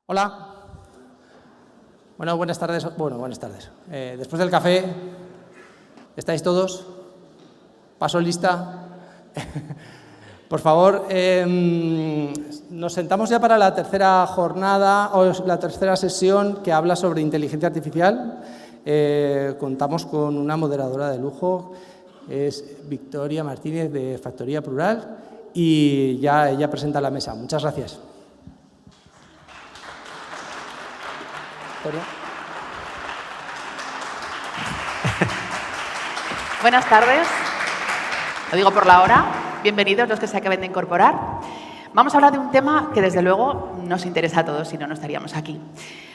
Hola. Bueno, buenas tardes. Después del café, ¿estáis todos? ¿Paso lista? Por favor, nos sentamos ya para la tercera jornada o la tercera sesión que habla sobre inteligencia artificial. Contamos con una moderadora de lujo, es Victoria Martínez de Factoría Plural, y ya ella presenta la mesa. Muchas gracias. Victoria. Buenas tardes. Lo digo por la hora. Bienvenidos los que se acaben de incorporar. Vamos a hablar de un tema que, desde luego, nos interesa a todos, si no, no estaríamos aquí.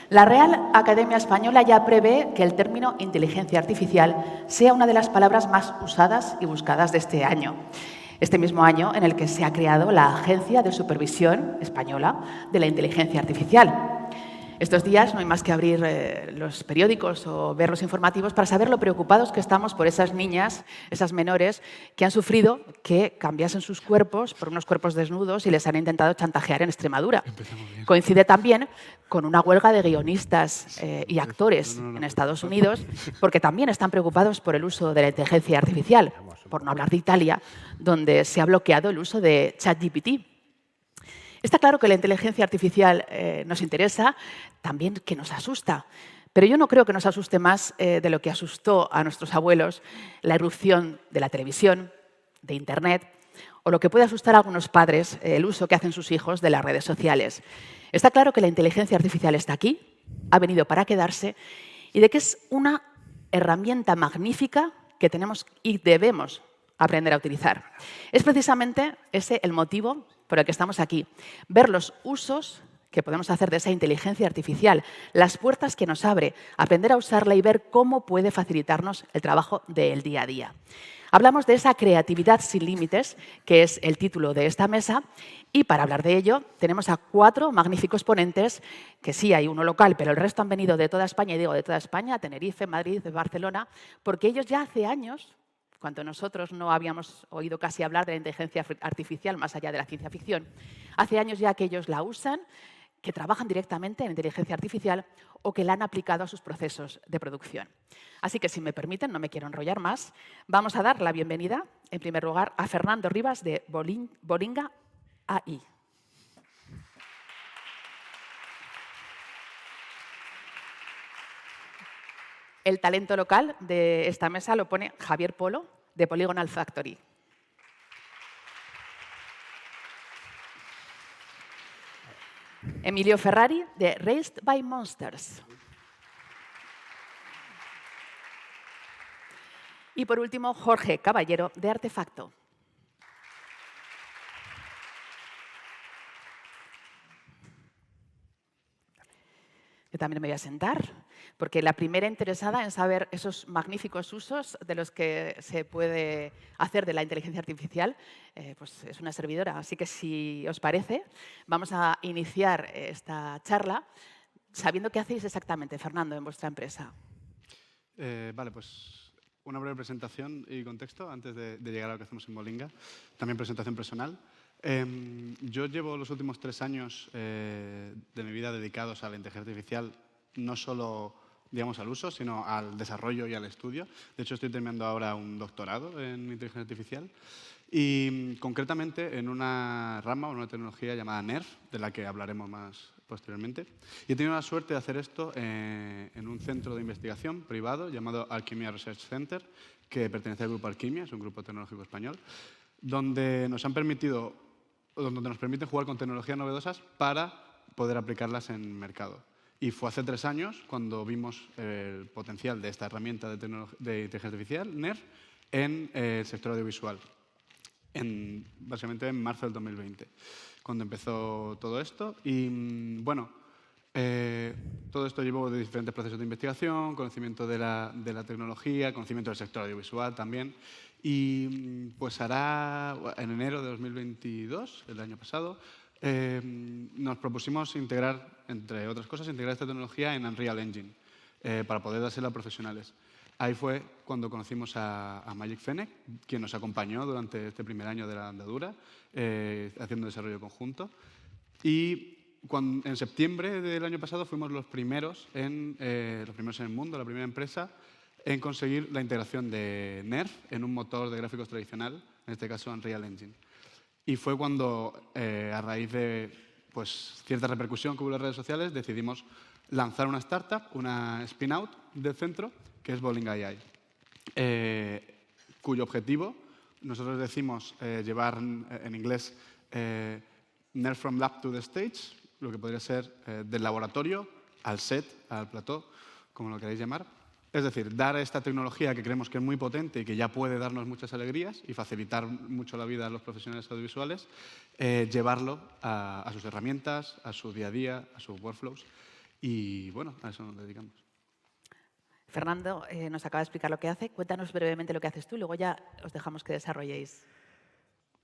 La Real Academia Española ya prevé que el término inteligencia artificial sea una de las palabras más usadas y buscadas de este año. Este mismo año en el que se ha creado la Agencia de Supervisión Española de la Inteligencia Artificial. Estos días no hay más que abrir los periódicos o ver los informativos para saber lo preocupados que estamos por esas niñas, esas menores, que han sufrido que cambiasen sus cuerpos por unos cuerpos desnudos y les han intentado chantajear en Extremadura. Coincide también con una huelga de guionistas y actores en Estados Unidos, porque también están preocupados por el uso de la inteligencia artificial, por no hablar de Italia, donde se ha bloqueado el uso de ChatGPT. Está claro que la inteligencia artificial nos interesa, también que nos asusta. Pero yo no creo que nos asuste más de lo que asustó a nuestros abuelos la irrupción de la televisión, de Internet, o lo que puede asustar a algunos padres, el uso que hacen sus hijos de las redes sociales. Está claro que la inteligencia artificial está aquí, ha venido para quedarse, y de que es una herramienta magnífica que tenemos y debemos aprender a utilizar. Es precisamente ese el motivo por el que estamos aquí, ver los usos que podemos hacer de esa inteligencia artificial, las puertas que nos abre, aprender a usarla y ver cómo puede facilitarnos el trabajo del día a día. Hablamos de esa creatividad sin límites, que es el título de esta mesa, y para hablar de ello tenemos a 4 magníficos ponentes, que sí hay uno local, pero el resto han venido de toda España, y digo de toda España, Tenerife, Madrid, Barcelona, porque ellos ya hace años, cuando nosotros no habíamos oído casi hablar de la inteligencia artificial más allá de la ciencia ficción, hace años ya que ellos la usan, que trabajan directamente en inteligencia artificial o que la han aplicado a sus procesos de producción. Así que, si me permiten, no me quiero enrollar más, vamos a dar la bienvenida, en primer lugar, a Fernando Rivas de Bolinga AI. El talento local de esta mesa lo pone Javier Polo, de Polygonal Factory. Emilio Ferrari, de Raised by Monsters. Y por último, Jorge Caballero, de Artefacto. Yo también me voy a sentar, porque la primera interesada en saber esos magníficos usos de los que se puede hacer de la inteligencia artificial, pues es una servidora. Así que, si os parece, vamos a iniciar esta charla sabiendo qué hacéis exactamente, Fernando, en vuestra empresa. Vale, pues una breve presentación y contexto antes de llegar a lo que hacemos en Bolinga. También presentación personal. Yo llevo los últimos 3 años de mi vida dedicados a la inteligencia artificial, no solo, digamos, al uso, sino al desarrollo y al estudio. De hecho, estoy terminando ahora un doctorado en inteligencia artificial y, concretamente, en una rama, una tecnología llamada NERF, de la que hablaremos más posteriormente. Y he tenido la suerte de hacer esto en un centro de investigación privado llamado Alquimia Research Center, que pertenece al grupo Alquimia, es un grupo tecnológico español, donde nos permiten jugar con tecnologías novedosas para poder aplicarlas en mercado. Y fue hace 3 años cuando vimos el potencial de esta herramienta de inteligencia artificial, NERF, en el sector audiovisual, básicamente en marzo del 2020, cuando empezó todo esto. Y bueno, todo esto llevó de diferentes procesos de investigación, conocimiento de la tecnología, conocimiento del sector audiovisual también. Y pues hará, en enero de 2022, el año pasado, nos propusimos integrar, entre otras cosas, esta tecnología en Unreal Engine para poder dársela a profesionales. Ahí fue cuando conocimos a Magic Fennec, quien nos acompañó durante este primer año de la andadura, haciendo desarrollo conjunto. Y en septiembre del año pasado fuimos los primeros en el mundo, la primera empresa, en conseguir la integración de Nerf en un motor de gráficos tradicional, en este caso Unreal Engine. Y fue cuando, a raíz de pues, cierta repercusión que hubo en las redes sociales, decidimos lanzar una startup, una spin-out del centro, que es Bowling AI, cuyo objetivo, nosotros decimos llevar en inglés Nerf from lab to the stage, lo que podría ser del laboratorio al set, al plató, como lo queráis llamar. Es decir, dar esta tecnología que creemos que es muy potente y que ya puede darnos muchas alegrías y facilitar mucho la vida a los profesionales audiovisuales, llevarlo a sus herramientas, a su día a día, a sus workflows. Y bueno, a eso nos dedicamos. Fernando nos acaba de explicar lo que hace. Cuéntanos brevemente lo que haces tú y luego ya os dejamos que desarrolléis.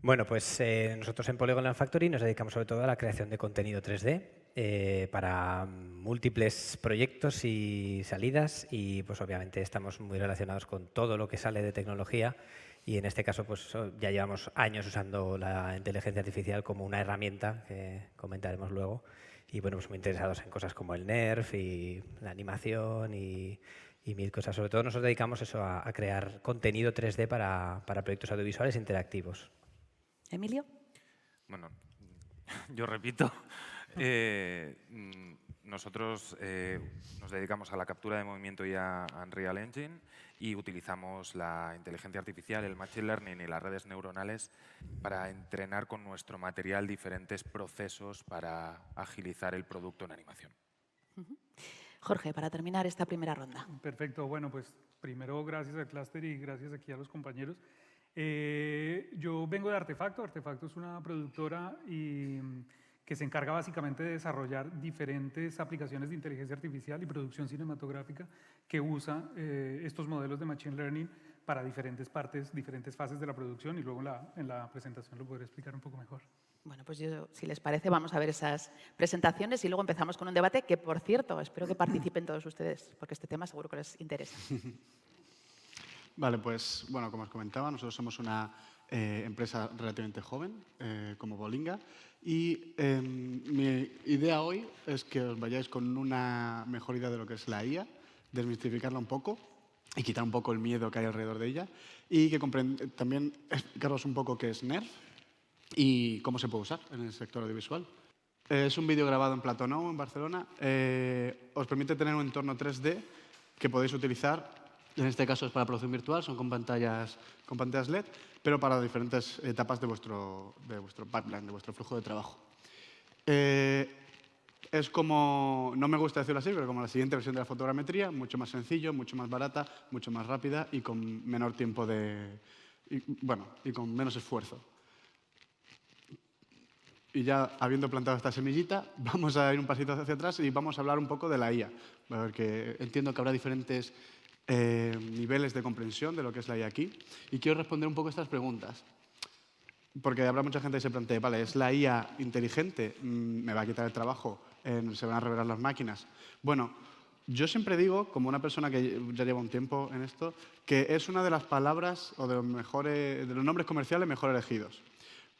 Bueno, pues nosotros en Polygon Land Factory nos dedicamos sobre todo a la creación de contenido 3D para múltiples proyectos y salidas y pues obviamente estamos muy relacionados con todo lo que sale de tecnología y en este caso pues ya llevamos años usando la inteligencia artificial como una herramienta que comentaremos luego y bueno, pues muy interesados en cosas como el Nerf y la animación y mil cosas. Sobre todo nos dedicamos eso a crear contenido 3D para proyectos audiovisuales interactivos. Emilio. Bueno, yo repito, nosotros nos dedicamos a la captura de movimiento y a Unreal Engine y utilizamos la inteligencia artificial, el machine learning y las redes neuronales para entrenar con nuestro material diferentes procesos para agilizar el producto en animación. Jorge, para terminar esta primera ronda. Perfecto. Bueno, pues primero gracias al clúster y gracias aquí a los compañeros. Yo vengo de Artefacto. Artefacto es una productora que se encarga básicamente de desarrollar diferentes aplicaciones de inteligencia artificial y producción cinematográfica que usa estos modelos de Machine Learning para diferentes partes, diferentes fases de la producción y luego en la presentación lo podré explicar un poco mejor. Bueno, pues yo, si les parece, vamos a ver esas presentaciones y luego empezamos con un debate que, por cierto, espero que participen todos ustedes porque este tema seguro que les interesa. Vale, pues bueno, como os comentaba, nosotros somos una empresa relativamente joven, como Bolinga, y mi idea hoy es que os vayáis con una mejor idea de lo que es la IA, desmistificarla un poco y quitar un poco el miedo que hay alrededor de ella, y que también explicaros un poco qué es Nerf y cómo se puede usar en el sector audiovisual. Es un vídeo grabado en Plató Nou, en Barcelona. Os permite tener un entorno 3D que podéis utilizar. En este caso es para producción virtual, son con pantallas LED, pero para diferentes etapas de vuestro pipeline, de vuestro flujo de trabajo. Es como, no me gusta decirlo así, pero como la siguiente versión de la fotogrametría, mucho más sencillo, mucho más barata, mucho más rápida y con menor tiempo y con menos esfuerzo. Y ya habiendo plantado esta semillita, vamos a ir un pasito hacia atrás y vamos a hablar un poco de la IA, porque entiendo que habrá diferentes niveles de comprensión de lo que es la IA aquí. Y quiero responder un poco a estas preguntas. Porque habrá mucha gente que se plantee, vale, ¿es la IA inteligente? ¿Me va a quitar el trabajo? ¿Se van a revelar las máquinas? Bueno, yo siempre digo, como una persona que ya lleva un tiempo en esto, que es una de las palabras o de los nombres comerciales mejor elegidos.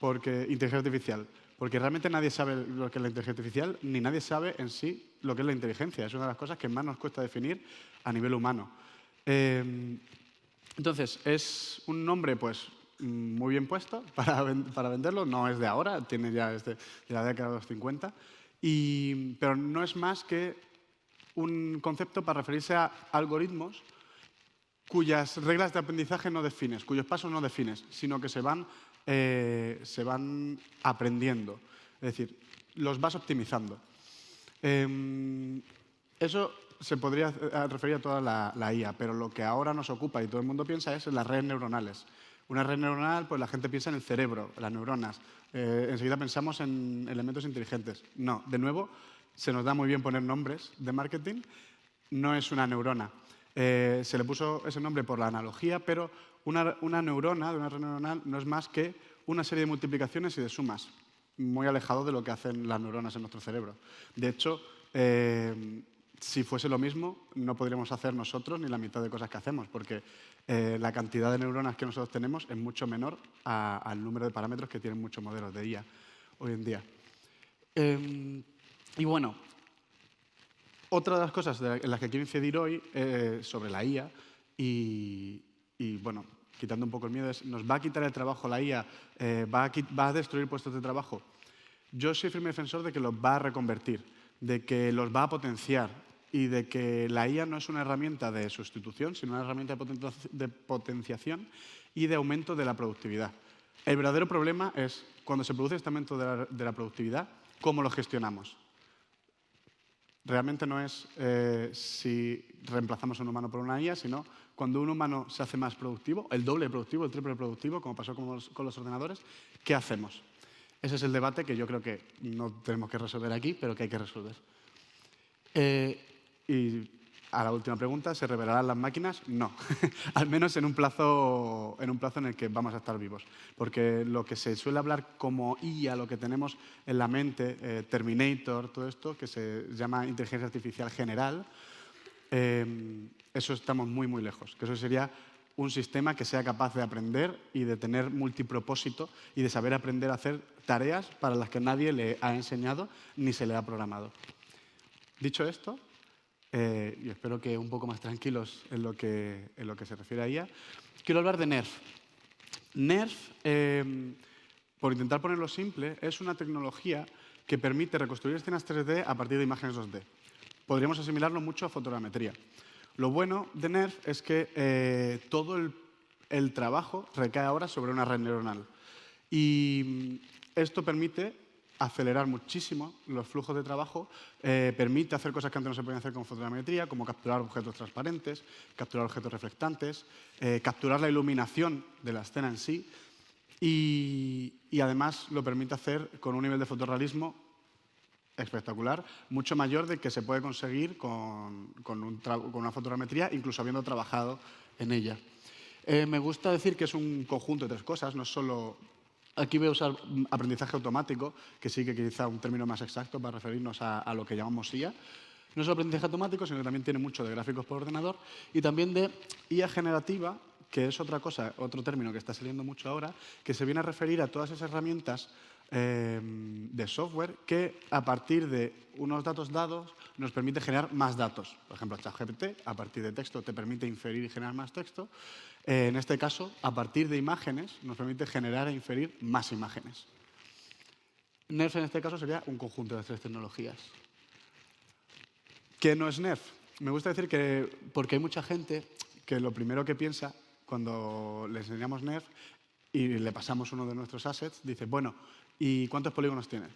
Inteligencia artificial. Porque realmente nadie sabe lo que es la inteligencia artificial, ni nadie sabe en sí lo que es la inteligencia. Es una de las cosas que más nos cuesta definir a nivel humano. Entonces, es un nombre pues, muy bien puesto para venderlo. No es de ahora, tiene ya de la década de los 50. Pero no es más que un concepto para referirse a algoritmos cuyas reglas de aprendizaje no defines, cuyos pasos no defines, sino que se van aprendiendo. Es decir, los vas optimizando. Eso se podría referir a toda la IA, pero lo que ahora nos ocupa y todo el mundo piensa es en las redes neuronales. Una red neuronal, pues la gente piensa en el cerebro, las neuronas. Enseguida pensamos en elementos inteligentes. No, de nuevo, se nos da muy bien poner nombres de marketing. No es una neurona. Se le puso ese nombre por la analogía, pero una neurona de una red neuronal no es más que una serie de multiplicaciones y de sumas, muy alejado de lo que hacen las neuronas en nuestro cerebro. De hecho, si fuese lo mismo, no podríamos hacer nosotros ni la mitad de cosas que hacemos, porque la cantidad de neuronas que nosotros tenemos es mucho menor al número de parámetros que tienen muchos modelos de IA hoy en día. Y bueno, otra de las cosas en las que quiero incidir hoy sobre la IA y bueno, quitando un poco el miedo, ¿nos va a quitar el trabajo la IA? ¿Va a destruir puestos de trabajo? Yo soy firme defensor de que los va a reconvertir, de que los va a potenciar y de que la IA no es una herramienta de sustitución, sino una herramienta de potenciación y de aumento de la productividad. El verdadero problema es, cuando se produce este aumento de la productividad, cómo lo gestionamos. Realmente no es si reemplazamos a un humano por una IA, sino cuando un humano se hace más productivo, el doble productivo, el triple productivo, como pasó con los ordenadores, ¿qué hacemos? Ese es el debate que yo creo que no tenemos que resolver aquí, pero que hay que resolver. Y a la última pregunta, ¿se revelarán las máquinas? No, al menos en un plazo en el que vamos a estar vivos. Porque lo que se suele hablar como IA, lo que tenemos en la mente, Terminator, todo esto, que se llama inteligencia artificial general, eso estamos muy, muy lejos. Que eso sería un sistema que sea capaz de aprender y de tener multipropósito y de saber aprender a hacer tareas para las que nadie le ha enseñado ni se le ha programado. Dicho esto, y espero que un poco más tranquilos en lo que se refiere a IA, quiero hablar de NERF. NERF, por intentar ponerlo simple, es una tecnología que permite reconstruir escenas 3D a partir de imágenes 2D. Podríamos asimilarlo mucho a fotogrametría. Lo bueno de NERF es que todo el trabajo recae ahora sobre una red neuronal. Y esto permite acelerar muchísimo los flujos de trabajo, permite hacer cosas que antes no se podían hacer con fotogrametría, como capturar objetos transparentes, capturar objetos reflectantes, capturar la iluminación de la escena en sí y además lo permite hacer con un nivel de fotorrealismo espectacular, mucho mayor del que se puede conseguir con una fotogrametría, incluso habiendo trabajado en ella. Me gusta decir que es un conjunto de tres cosas, no es solo... Aquí voy a usar aprendizaje automático, que sí que quizá un término más exacto para referirnos a lo que llamamos IA. No solo aprendizaje automático, sino que también tiene mucho de gráficos por ordenador y también de IA generativa, que es otra cosa, otro término que está saliendo mucho ahora, que se viene a referir a todas esas herramientas de software que a partir de unos datos dados nos permite generar más datos. Por ejemplo, ChatGPT, a partir de texto, te permite inferir y generar más texto. En este caso, a partir de imágenes, nos permite generar e inferir más imágenes. NERF en este caso sería un conjunto de tres tecnologías. ¿Qué no es NERF? Me gusta decir que, porque hay mucha gente que lo primero que piensa cuando le enseñamos NERF y le pasamos uno de nuestros assets, dice, bueno, ¿y cuántos polígonos tiene?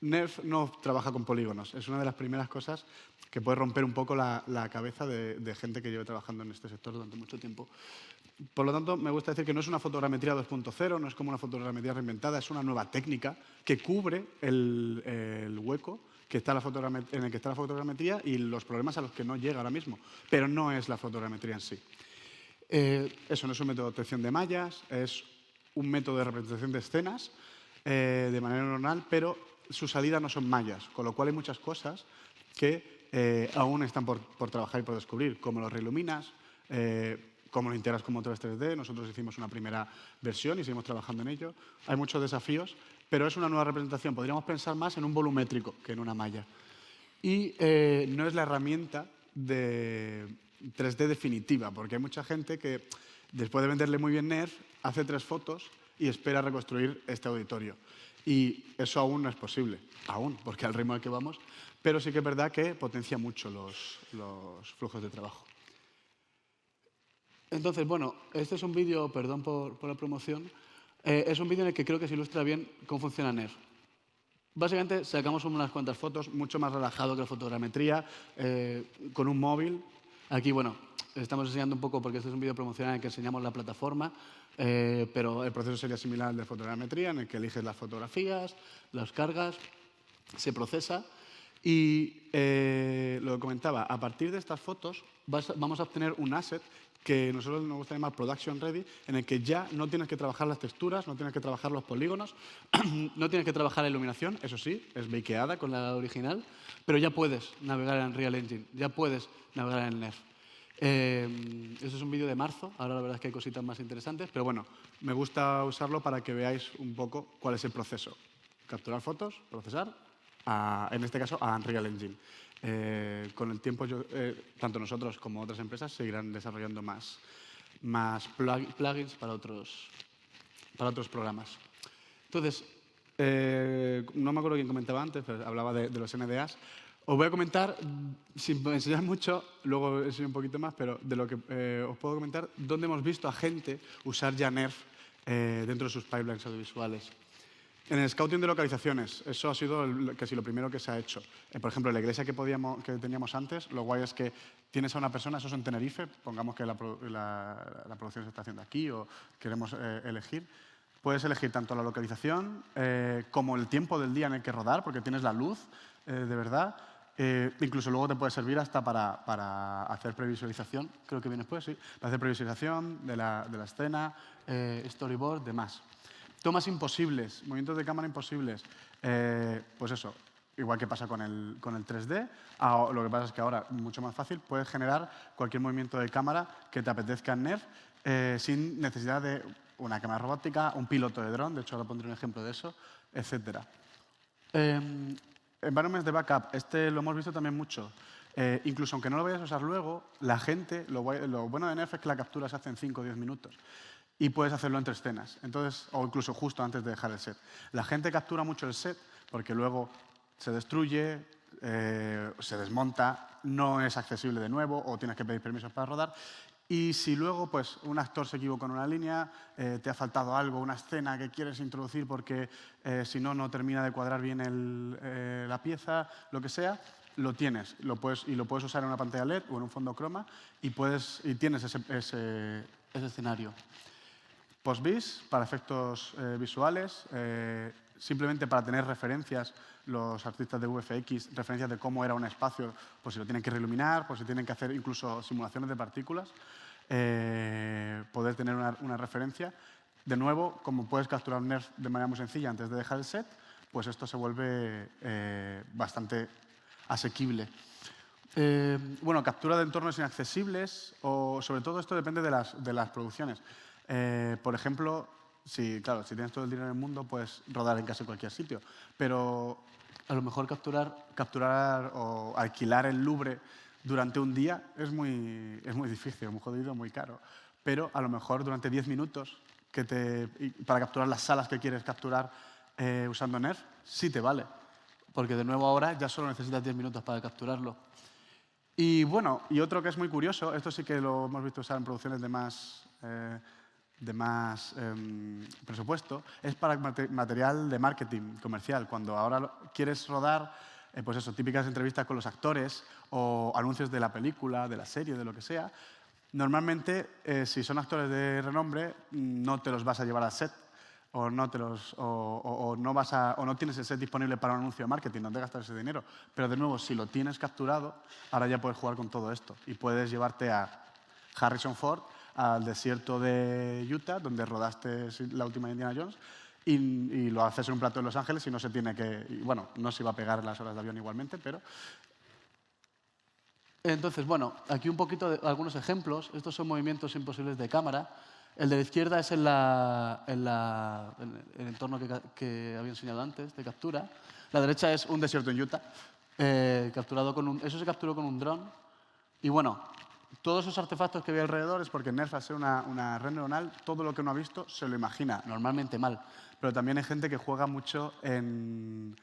NERF no trabaja con polígonos. Es una de las primeras cosas que puede romper un poco la cabeza de gente que lleve trabajando en este sector durante mucho tiempo. Por lo tanto, me gusta decir que no es una fotogrametría 2.0, no es como una fotogrametría reinventada, es una nueva técnica que cubre el hueco en el que está la fotogrametría y los problemas a los que no llega ahora mismo. Pero no es la fotogrametría en sí. Eso no es un método de obtención de mallas, es un método de representación de escenas de manera neuronal, pero su salida no son mallas, con lo cual hay muchas cosas que aún están por trabajar y por descubrir, cómo lo reiluminas, cómo lo integras con motores 3D. Nosotros hicimos una primera versión y seguimos trabajando en ello. Hay muchos desafíos, pero es una nueva representación. Podríamos pensar más en un volumétrico que en una malla. Y no es la herramienta de 3D definitiva, porque hay mucha gente que, después de venderle muy bien NERF, hace 3 fotos y espera reconstruir este auditorio. Y eso aún no es posible, aún, porque al ritmo al que vamos, pero sí que es verdad que potencia mucho los flujos de trabajo. Entonces, bueno, este es un vídeo, perdón por la promoción, es un vídeo en el que creo que se ilustra bien cómo funciona NERF. Básicamente sacamos unas cuantas fotos, mucho más relajado que la fotogrametría, con un móvil. Aquí, bueno, estamos enseñando un poco, porque este es un vídeo promocional en el que enseñamos la plataforma, pero el proceso sería similar al de fotogrametría, en el que eliges las fotografías, las cargas, se procesa y, lo que comentaba, a partir de estas fotos vamos a obtener un asset que nosotros nos gusta llamar Production Ready, en el que ya no tienes que trabajar las texturas, no tienes que trabajar los polígonos, no tienes que trabajar la iluminación, eso sí, es bakeada con la original, pero ya puedes navegar en Unreal Engine, ya puedes navegar en NERF. Este es un vídeo de marzo, ahora la verdad es que hay cositas más interesantes, pero bueno, me gusta usarlo para que veáis un poco cuál es el proceso. Capturar fotos, procesar en este caso, a Unreal Engine. Con el tiempo, tanto nosotros como otras empresas seguirán desarrollando más plugins para otros programas. Entonces, no me acuerdo quién comentaba antes, pero hablaba de los NDAs. Os voy a comentar, sin enseñar mucho, luego enseño un poquito más, pero de lo que os puedo comentar, dónde hemos visto a gente usar ya Nerf dentro de sus pipelines audiovisuales. En el scouting de localizaciones, eso ha sido casi lo primero que se ha hecho. Por ejemplo, en la iglesia que teníamos antes, lo guay es que tienes a una persona, eso es en Tenerife, pongamos que la producción se está haciendo aquí o queremos elegir. Puedes elegir tanto la localización como el tiempo del día en el que rodar, porque tienes la luz, de verdad. Incluso luego te puede servir hasta para hacer previsualización, creo que viene después, sí, para hacer previsualización de la escena, storyboard, demás. Tomas imposibles, movimientos de cámara imposibles. Pues eso, igual que pasa con el 3D, lo que pasa es que ahora, mucho más fácil, puedes generar cualquier movimiento de cámara que te apetezca en Nerf sin necesidad de una cámara robótica, un piloto de dron, de hecho ahora pondré un ejemplo de eso, etc. Environments de backup, lo hemos visto también mucho. Incluso aunque no lo vayas a usar luego, la gente, lo bueno de Nerf es que la captura se hace en 5 o 10 minutos. Y puedes hacerlo entre escenas, entonces, o incluso justo antes de dejar el set. La gente captura mucho el set porque luego se destruye, se desmonta, no es accesible de nuevo o tienes que pedir permisos para rodar. Y si luego pues, un actor se equivoca en una línea, te ha faltado algo, una escena que quieres introducir porque si no, no termina de cuadrar bien la pieza, lo que sea, lo tienes. Lo puedes usar en una pantalla LED o en un fondo croma y tienes ese escenario. Post-vis, para efectos visuales, simplemente para tener referencias, los artistas de VFX, referencias de cómo era un espacio, pues si lo tienen que reiluminar, pues si tienen que hacer incluso simulaciones de partículas, poder tener una referencia. De nuevo, como puedes capturar Nerf de manera muy sencilla antes de dejar el set, pues esto se vuelve bastante asequible. Bueno, captura de entornos inaccesibles, o sobre todo esto depende de las producciones. Por ejemplo, claro, si tienes todo el dinero del mundo, puedes rodar en casi cualquier sitio. Pero a lo mejor capturar o alquilar el Louvre durante un día es muy difícil, muy jodido, muy caro. Pero a lo mejor durante 10 minutos para capturar las salas que quieres capturar usando Nerf, sí te vale. Porque de nuevo ahora ya solo necesitas 10 minutos para capturarlo. Y bueno, y otro que es muy curioso, esto sí que lo hemos visto usar en producciones de más presupuesto, es para material de marketing comercial. Cuando ahora quieres rodar, pues eso, típicas entrevistas con los actores o anuncios de la película, de la serie, de lo que sea, normalmente, si son actores de renombre, no te los vas a llevar al set o no tienes el set disponible para un anuncio de marketing, no te gastas ese dinero. Pero de nuevo, si lo tienes capturado, ahora ya puedes jugar con todo esto y puedes llevarte a Harrison Ford al desierto de Utah, donde rodaste la última Indiana Jones, y lo haces en un plato de Los Ángeles y no se tiene que... Bueno, no se iba a pegar las horas de avión igualmente, pero... Entonces, bueno, aquí un poquito de algunos ejemplos. Estos son movimientos imposibles de cámara. El de la izquierda es el entorno que había enseñado antes, de captura. La derecha es un desierto en Utah, eso se capturó con un dron. Y bueno, todos esos artefactos que ve alrededor es porque Nerf, al ser una red neuronal, todo lo que uno ha visto se lo imagina, normalmente mal. Pero también hay gente que juega mucho hemos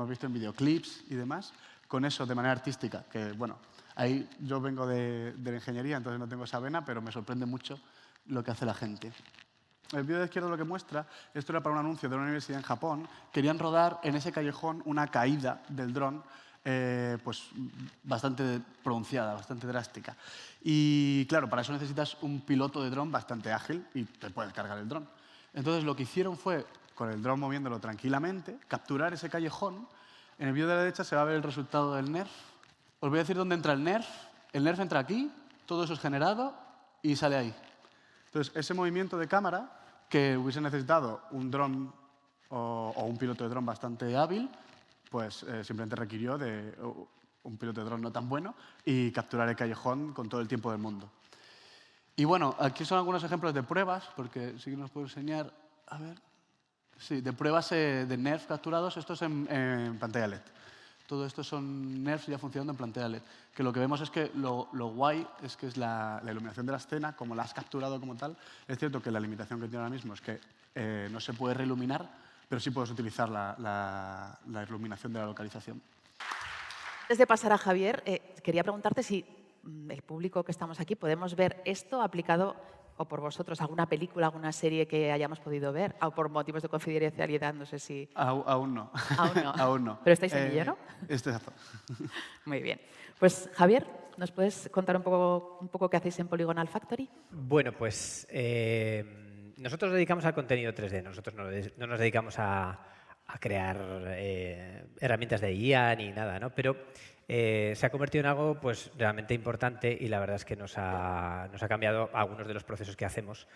visto en videoclips y demás, con eso de manera artística, que bueno, ahí yo vengo de la ingeniería, entonces no tengo esa vena, pero me sorprende mucho lo que hace la gente. El vídeo de izquierda lo que muestra, esto era para un anuncio de una universidad en Japón, querían rodar en ese callejón una caída del dron, pues bastante pronunciada, bastante drástica. Y claro, para eso necesitas un piloto de dron bastante ágil y te puedes cargar el dron. Entonces lo que hicieron fue, con el dron moviéndolo tranquilamente, capturar ese callejón. En el vídeo de la derecha se va a ver el resultado del Nerf. Os voy a decir dónde entra el Nerf. El Nerf entra aquí, todo eso es generado y sale ahí. Entonces, ese movimiento de cámara, que hubiese necesitado un dron o un piloto de dron bastante hábil, pues simplemente requirió de un piloto de dron no tan bueno y capturar el callejón con todo el tiempo del mundo. Y bueno, aquí son algunos ejemplos de pruebas, porque sí que nos puedo enseñar. A ver, Sí, de pruebas de NERF capturados, esto es en pantalla LED. Todo esto son NERFs ya funcionando en pantalla LED. Que lo que vemos es que lo guay es que es la iluminación de la escena, como la has capturado como tal. Es cierto que la limitación que tiene ahora mismo es que no se puede reiluminar, pero sí puedes utilizar la iluminación de la localización. Antes de pasar a Javier, quería preguntarte si el público que estamos aquí podemos ver esto aplicado o por vosotros, alguna película, alguna serie que hayamos podido ver, o por motivos de confidencialidad, no sé si... Aún no. Aún no. Aún no. Pero estáis en ello, ¿no? Exacto. Muy bien. Pues Javier, ¿nos puedes contar un poco qué hacéis en Polygonal Factory? Bueno, pues nosotros nos dedicamos al contenido 3D. Nosotros no nos dedicamos a crear herramientas de IA ni nada, ¿no? Pero se ha convertido en algo pues, realmente importante y la verdad es que nos ha cambiado algunos de los procesos que hacemos.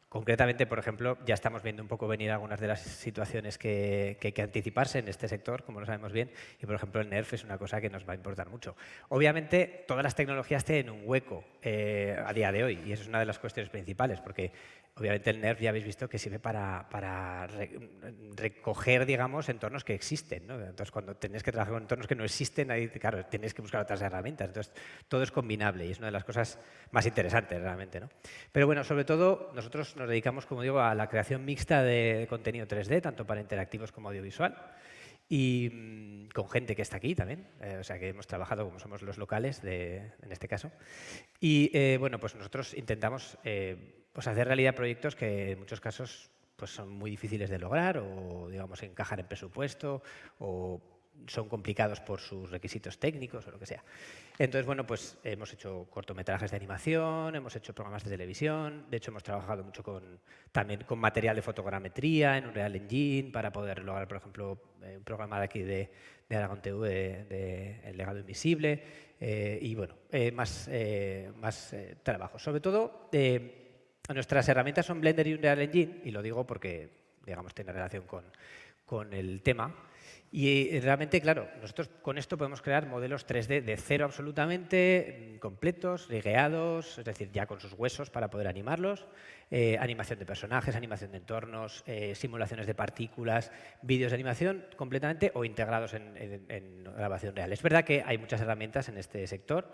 Concretamente, por ejemplo, ya estamos viendo un poco venir algunas de las situaciones que hay que anticiparse en este sector, como lo sabemos bien, y por ejemplo el NERF es una cosa que nos va a importar mucho. Obviamente, todas las tecnologías tienen un hueco a día de hoy y eso es una de las cuestiones principales, porque obviamente el NERF ya habéis visto que sirve para recoger, digamos, entornos que existen, ¿no? Entonces, cuando tenéis que trabajar con entornos que no existen, ahí, claro, tenéis que buscar otras herramientas. Entonces, todo es combinable y es una de las cosas más interesantes realmente, ¿no? Pero bueno, sobre todo, nosotros nos dedicamos, como digo, a la creación mixta de contenido 3D, tanto para interactivos como audiovisual. Y con gente que está aquí también, o sea que hemos trabajado como somos los locales en este caso. Y bueno, pues nosotros intentamos pues hacer realidad proyectos que en muchos casos pues son muy difíciles de lograr o digamos encajar en presupuesto o son complicados por sus requisitos técnicos o lo que sea. Entonces, bueno, pues hemos hecho cortometrajes de animación, hemos hecho programas de televisión, de hecho hemos trabajado mucho también con material de fotogrametría en Unreal Engine para poder lograr, por ejemplo, un programa de aquí de Aragón TV de El legado invisible y, bueno, más trabajos. Sobre todo, nuestras herramientas son Blender y Unreal Engine, y lo digo porque, digamos, tiene relación con el tema. Y realmente, claro, nosotros con esto podemos crear modelos 3D de cero absolutamente, completos, rigueados, es decir, ya con sus huesos para poder animarlos, animación de personajes, animación de entornos, simulaciones de partículas, vídeos de animación completamente o integrados en grabación real. Es verdad que hay muchas herramientas en este sector,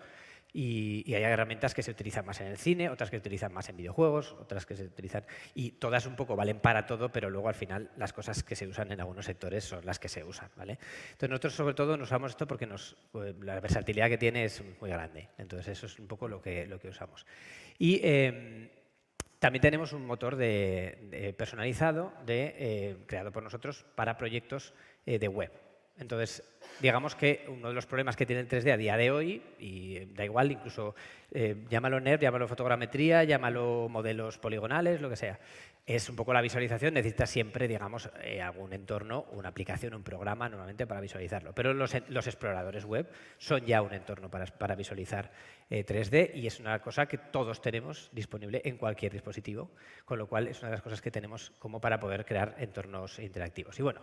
y hay herramientas que se utilizan más en el cine, otras que se utilizan más en videojuegos, otras que se utilizan... Y todas un poco valen para todo, pero luego al final las cosas que se usan en algunos sectores son las que se usan, ¿vale? Entonces nosotros sobre todo nos usamos esto porque la versatilidad que tiene es muy grande. Entonces eso es un poco lo que usamos. Y también tenemos un motor personalizado creado por nosotros para proyectos de web. Entonces, digamos que uno de los problemas que tiene el 3D a día de hoy, y da igual, incluso llámalo NERF, llámalo fotogrametría, llámalo modelos poligonales, lo que sea, es un poco la visualización. Necesitas siempre, digamos, algún entorno, una aplicación, un programa normalmente para visualizarlo. Pero los exploradores web son ya un entorno para visualizar 3D y es una cosa que todos tenemos disponible en cualquier dispositivo, con lo cual es una de las cosas que tenemos como para poder crear entornos interactivos. Y bueno,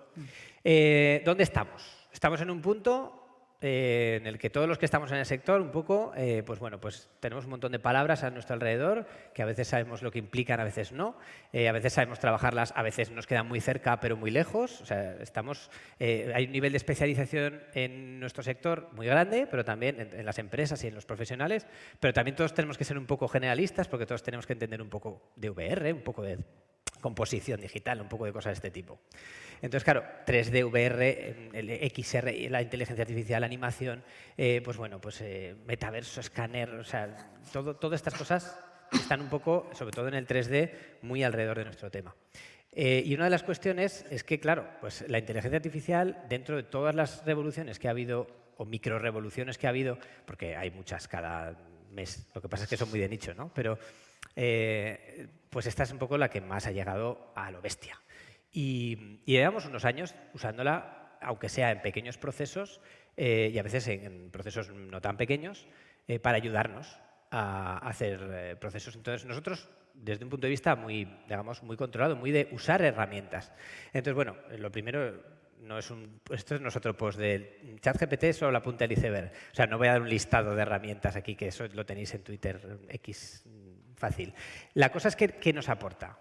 ¿dónde estamos? Estamos en un punto en el que todos los que estamos en el sector un poco, pues bueno, pues tenemos un montón de palabras a nuestro alrededor que a veces sabemos lo que implican, a veces no, a veces sabemos trabajarlas, a veces nos quedan muy cerca pero muy lejos. O sea, hay un nivel de especialización en nuestro sector muy grande, pero también en las empresas y en los profesionales, pero también todos tenemos que ser un poco generalistas porque todos tenemos que entender un poco de VR, un poco de composición digital, un poco de cosas de este tipo. Entonces, claro, 3D, VR, el XR, la inteligencia artificial, animación, pues bueno, pues metaverso, escáner, o sea, todas estas cosas están un poco, sobre todo en el 3D, muy alrededor de nuestro tema. Y una de las cuestiones es que, claro, pues la inteligencia artificial, dentro de todas las revoluciones que ha habido, o microrevoluciones que ha habido, porque hay muchas cada mes, lo que pasa es que son muy de nicho, ¿no? Pero pues esta es un poco la que más ha llegado a lo bestia. Y llevamos unos años usándola, aunque sea en pequeños procesos y a veces en procesos no tan pequeños, para ayudarnos a hacer procesos. Entonces, nosotros, desde un punto de vista muy, digamos, muy controlado, muy de usar herramientas. Entonces, bueno, lo primero... esto no es otro post del ChatGPT, solo la punta del iceberg. O sea, no voy a dar un listado de herramientas aquí, que eso lo tenéis en Twitter X fácil. La cosa es que ¿qué nos aporta?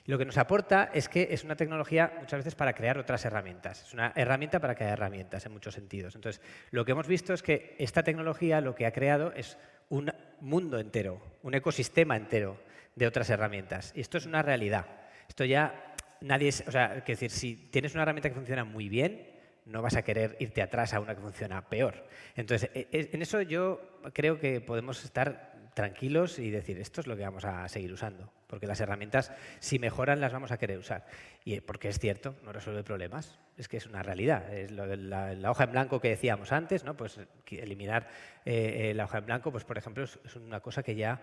Lo que nos aporta es que es una tecnología muchas veces para crear otras herramientas. Es una herramienta para crear herramientas en muchos sentidos. Entonces, lo que hemos visto es que esta tecnología lo que ha creado es un mundo entero, un ecosistema entero de otras herramientas. Y esto es una realidad. Esto ya nadie... O sea, es decir, si tienes una herramienta que funciona muy bien, no vas a querer irte atrás a una que funciona peor. Entonces, en eso yo creo que podemos estar tranquilos y decir, esto es lo que vamos a seguir usando, porque las herramientas, si mejoran, las vamos a querer usar. Y porque es cierto, no resuelve problemas, es que es una realidad. Es lo de la hoja en blanco que decíamos antes, ¿no? Pues eliminar la hoja en blanco, pues por ejemplo, es una cosa que ya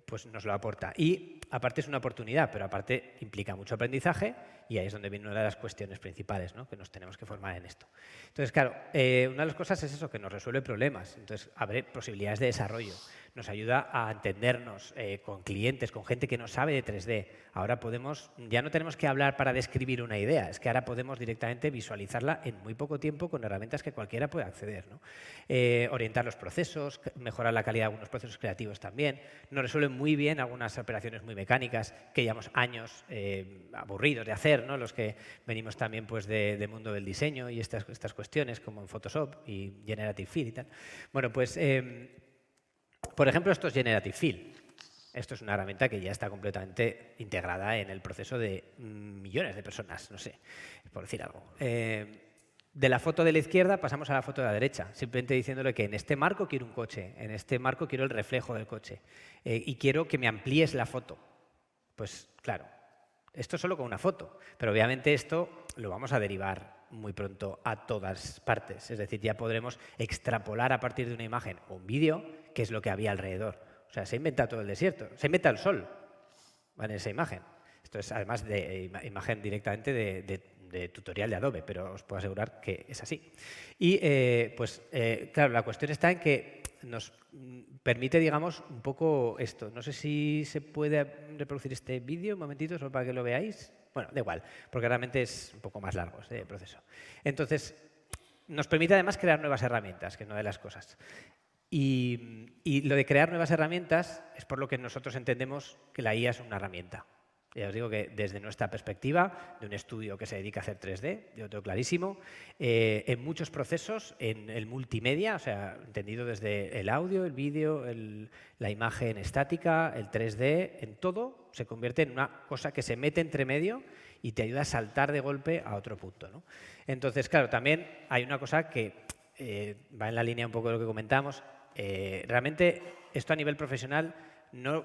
pues nos lo aporta. Y aparte es una oportunidad, pero aparte implica mucho aprendizaje y ahí es donde viene una de las cuestiones principales, ¿no? Que nos tenemos que formar en esto. Entonces, claro, una de las cosas es eso, que nos resuelve problemas. Entonces, abre posibilidades de desarrollo. Nos ayuda a entendernos con clientes, con gente que no sabe de 3D. Ahora ya no tenemos que hablar para describir una idea, es que ahora podemos directamente visualizarla en muy poco tiempo con herramientas que cualquiera puede acceder, ¿no? Orientar los procesos, mejorar la calidad de algunos procesos creativos también. Nos resuelven muy bien algunas operaciones muy mecánicas que llevamos años aburridos de hacer, ¿no? Los que venimos también pues, de mundo del diseño y estas cuestiones, como en Photoshop y Generative Fill y tal. Bueno, pues... por ejemplo, esto es Generative Fill. Esto es una herramienta que ya está completamente integrada en el proceso de millones de personas, no sé, por decir algo. De la foto de la izquierda pasamos a la foto de la derecha, simplemente diciéndole que en este marco quiero un coche, en este marco quiero el reflejo del coche y quiero que me amplíes la foto. Pues claro, esto solo con una foto, pero obviamente esto lo vamos a derivar muy pronto a todas partes. Es decir, ya podremos extrapolar a partir de una imagen o un vídeo qué es lo que había alrededor. O sea, se inventa todo el desierto, se inventa el sol en esa imagen. Esto es además de imagen directamente de tutorial de Adobe, pero os puedo asegurar que es así. Y claro, la cuestión está en que nos permite, digamos, un poco esto. No sé si se puede reproducir este vídeo un momentito solo para que lo veáis. Bueno, da igual, porque realmente es un poco más largo este proceso. Entonces, nos permite además crear nuevas herramientas, que es una de las cosas. Y lo de crear nuevas herramientas es por lo que nosotros entendemos que la IA es una herramienta. Ya os digo que desde nuestra perspectiva, de un estudio que se dedica a hacer 3D, yo lo tengo clarísimo, en muchos procesos, en el multimedia, o sea, entendido desde el audio, el vídeo, la imagen estática, el 3D, en todo se convierte en una cosa que se mete entre medio y te ayuda a saltar de golpe a otro punto, ¿no? Entonces, claro, también hay una cosa que va en la línea un poco de lo que comentamos. Realmente esto a nivel profesional no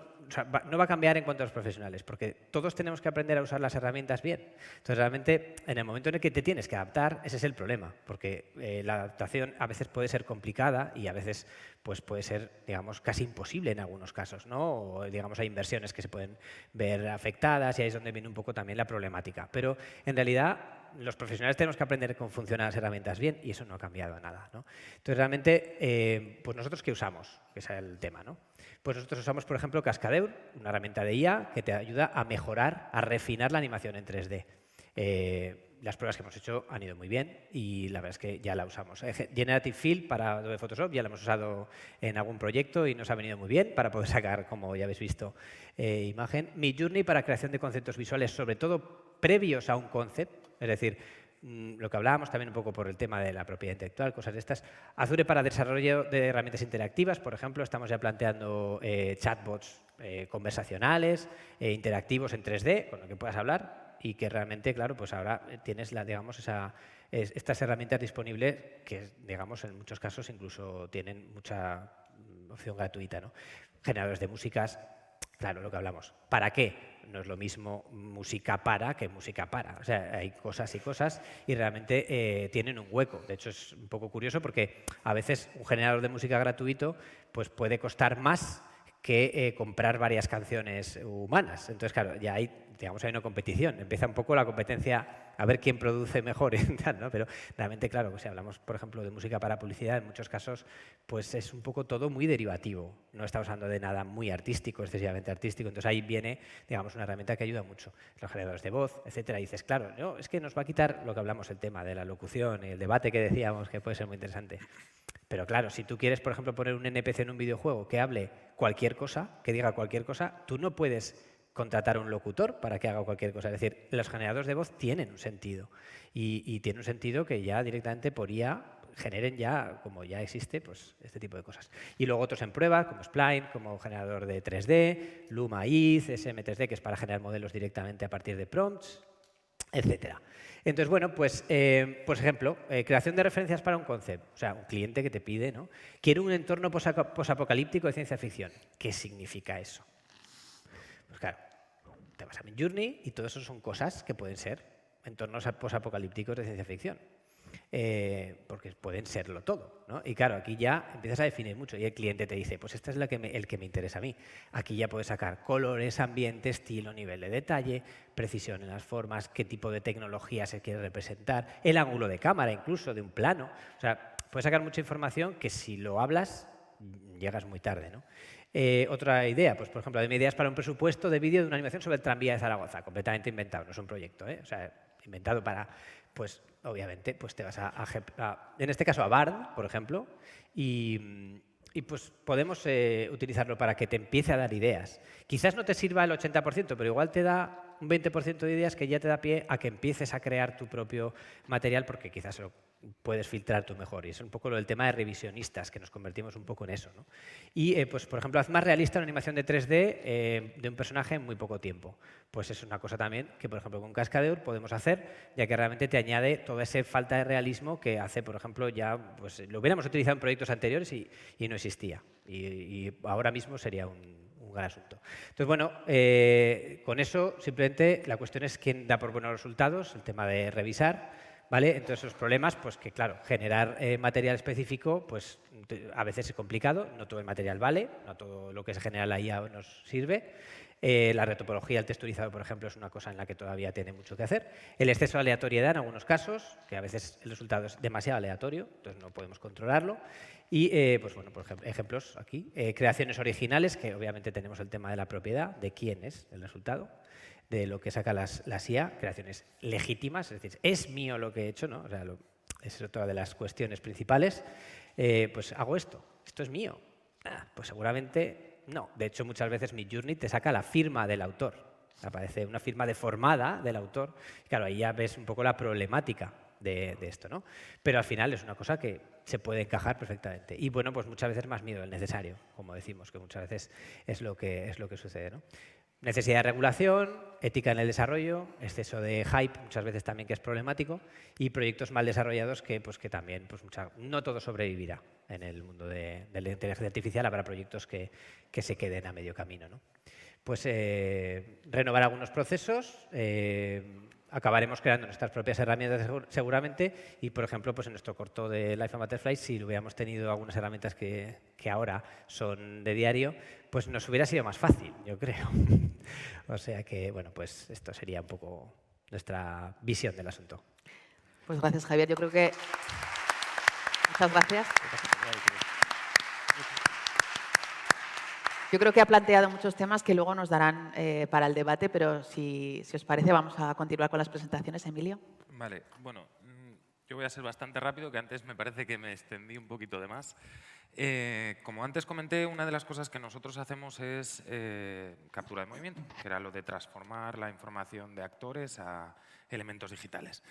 va a cambiar en cuanto a los profesionales, porque todos tenemos que aprender a usar las herramientas bien. Entonces, realmente, en el momento en el que te tienes que adaptar, ese es el problema, porque la adaptación a veces puede ser complicada y a veces pues, puede ser, digamos, casi imposible en algunos casos, ¿no? O, digamos, hay inversiones que se pueden ver afectadas y ahí es donde viene un poco también la problemática. Pero, en realidad, los profesionales tenemos que aprender cómo funcionan las herramientas bien y eso no ha cambiado nada, ¿no? Entonces, realmente, pues nosotros, ¿qué usamos? Que es el tema, ¿no? Pues nosotros usamos, por ejemplo, Cascadeur, una herramienta de IA que te ayuda a mejorar, a refinar la animación en 3D. Las pruebas que hemos hecho han ido muy bien y la verdad es que ya la usamos. Generative Fill para Adobe Photoshop ya la hemos usado en algún proyecto y nos ha venido muy bien para poder sacar, como ya habéis visto, imagen. Midjourney para creación de conceptos visuales, sobre todo previos a un concept, es decir, lo que hablábamos también un poco por el tema de la propiedad intelectual, cosas de estas. Azure para desarrollo de herramientas interactivas, por ejemplo, estamos ya planteando chatbots conversacionales, interactivos en 3D, con lo que puedas hablar y que realmente, claro, pues ahora tienes estas herramientas disponibles que, digamos, en muchos casos incluso tienen mucha opción gratuita, ¿no? Generadores de músicas. Claro, lo que hablamos. ¿Para qué? No es lo mismo música para que música para. O sea, hay cosas y cosas y realmente tienen un hueco. De hecho, es un poco curioso porque a veces un generador de música gratuito pues puede costar más que comprar varias canciones humanas. Entonces, claro, ya hay una competición. Empieza un poco la competencia a ver quién produce mejor, ¿no? Pero realmente, claro, si hablamos, por ejemplo, de música para publicidad, en muchos casos, pues es un poco todo muy derivativo. No estamos hablando de nada muy artístico, excesivamente artístico. Entonces ahí viene, digamos, una herramienta que ayuda mucho. Los generadores de voz, etcétera. Y dices, claro, no, es que nos va a quitar lo que hablamos, el tema de la locución y el debate que decíamos, que puede ser muy interesante. Pero claro, si tú quieres, por ejemplo, poner un NPC en un videojuego que hable cualquier cosa, que diga cualquier cosa, tú no puedes contratar a un locutor para que haga cualquier cosa. Es decir, los generadores de voz tienen un sentido y tiene un sentido que ya directamente por IA generen ya, como ya existe, pues este tipo de cosas. Y luego otros en prueba, como Spline, como generador de 3D, Luma ETH, SM3D, que es para generar modelos directamente a partir de prompts, etcétera. Entonces, bueno, pues, por ejemplo, creación de referencias para un concepto. O sea, un cliente que te pide, ¿no? Quiero un entorno posapocalíptico de ciencia ficción. ¿Qué significa eso? Pues claro, te vas a Midjourney y todo eso son cosas que pueden ser entornos posapocalípticos de ciencia ficción. Porque pueden serlo todo, ¿no? Y claro, aquí ya empiezas a definir mucho y el cliente te dice, pues este es el que me interesa a mí. Aquí ya puedes sacar colores, ambiente, estilo, nivel de detalle, precisión en las formas, qué tipo de tecnología se quiere representar, el ángulo de cámara incluso, de un plano. O sea, puedes sacar mucha información que si lo hablas, llegas muy tarde, ¿no? Otra idea, pues por ejemplo, de ideas para un presupuesto de vídeo de una animación sobre el tranvía de Zaragoza, completamente inventado, no es un proyecto, o sea, inventado para, pues obviamente, pues te vas en este caso a Bard, por ejemplo, y pues podemos utilizarlo para que te empiece a dar ideas. Quizás no te sirva el 80%, pero igual te da un 20% de ideas que ya te da pie a que empieces a crear tu propio material, porque quizás lo puedes filtrar tú mejor. Y es un poco el tema de revisionistas, que nos convertimos un poco en eso, ¿no? Y, pues, por ejemplo, haz más realista una animación de 3D de un personaje en muy poco tiempo. Pues es una cosa también que, por ejemplo, con Cascadeur podemos hacer, ya que realmente te añade toda esa falta de realismo que hace, por ejemplo, ya pues lo hubiéramos utilizado en proyectos anteriores y no existía. Y ahora mismo sería un gran asunto. Entonces, bueno, con eso simplemente la cuestión es quién da por buenos resultados, el tema de revisar. ¿Vale? Entonces, los problemas, pues que claro, generar material específico, pues a veces es complicado, no todo el material vale, no todo lo que se genera la IA nos sirve. La retopología, el texturizado, por ejemplo, es una cosa en la que todavía tiene mucho que hacer. El exceso de aleatoriedad en algunos casos, que a veces el resultado es demasiado aleatorio, entonces no podemos controlarlo. Y, pues bueno, por ejemplo, ejemplos aquí. Creaciones originales, que obviamente tenemos el tema de la propiedad, de quién es el resultado, de lo que saca las IA, creaciones legítimas, es decir, es mío lo que he hecho, ¿no? O sea, es otra de las cuestiones principales. Pues hago esto es mío. Pues seguramente no. De hecho, muchas veces Midjourney te saca la firma del autor. Aparece una firma deformada del autor. Claro, ahí ya ves un poco la problemática de esto, ¿no? Pero al final es una cosa que se puede encajar perfectamente. Y bueno, pues muchas veces más miedo del necesario, como decimos, que muchas veces es lo que sucede, ¿no? Necesidad de regulación, ética en el desarrollo, exceso de hype, muchas veces también que es problemático, y proyectos mal desarrollados que también, pues no todo sobrevivirá en el mundo de la inteligencia artificial, habrá proyectos que se queden a medio camino, ¿no? Pues renovar algunos procesos, acabaremos creando nuestras propias herramientas seguramente y, por ejemplo, pues en nuestro corto de Life and Butterfly, si hubiéramos tenido algunas herramientas que ahora son de diario, pues nos hubiera sido más fácil, yo creo. O sea que, bueno, pues esto sería un poco nuestra visión del asunto. Pues gracias, Javier. Yo creo que... Muchas gracias. Yo creo que ha planteado muchos temas que luego nos darán para el debate, pero si os parece vamos a continuar con las presentaciones. Emilio. Vale, bueno, yo voy a ser bastante rápido, que antes me parece que me extendí un poquito de más. Como antes comenté, una de las cosas que nosotros hacemos es captura de movimiento, que era lo de transformar la información de actores a elementos digitales.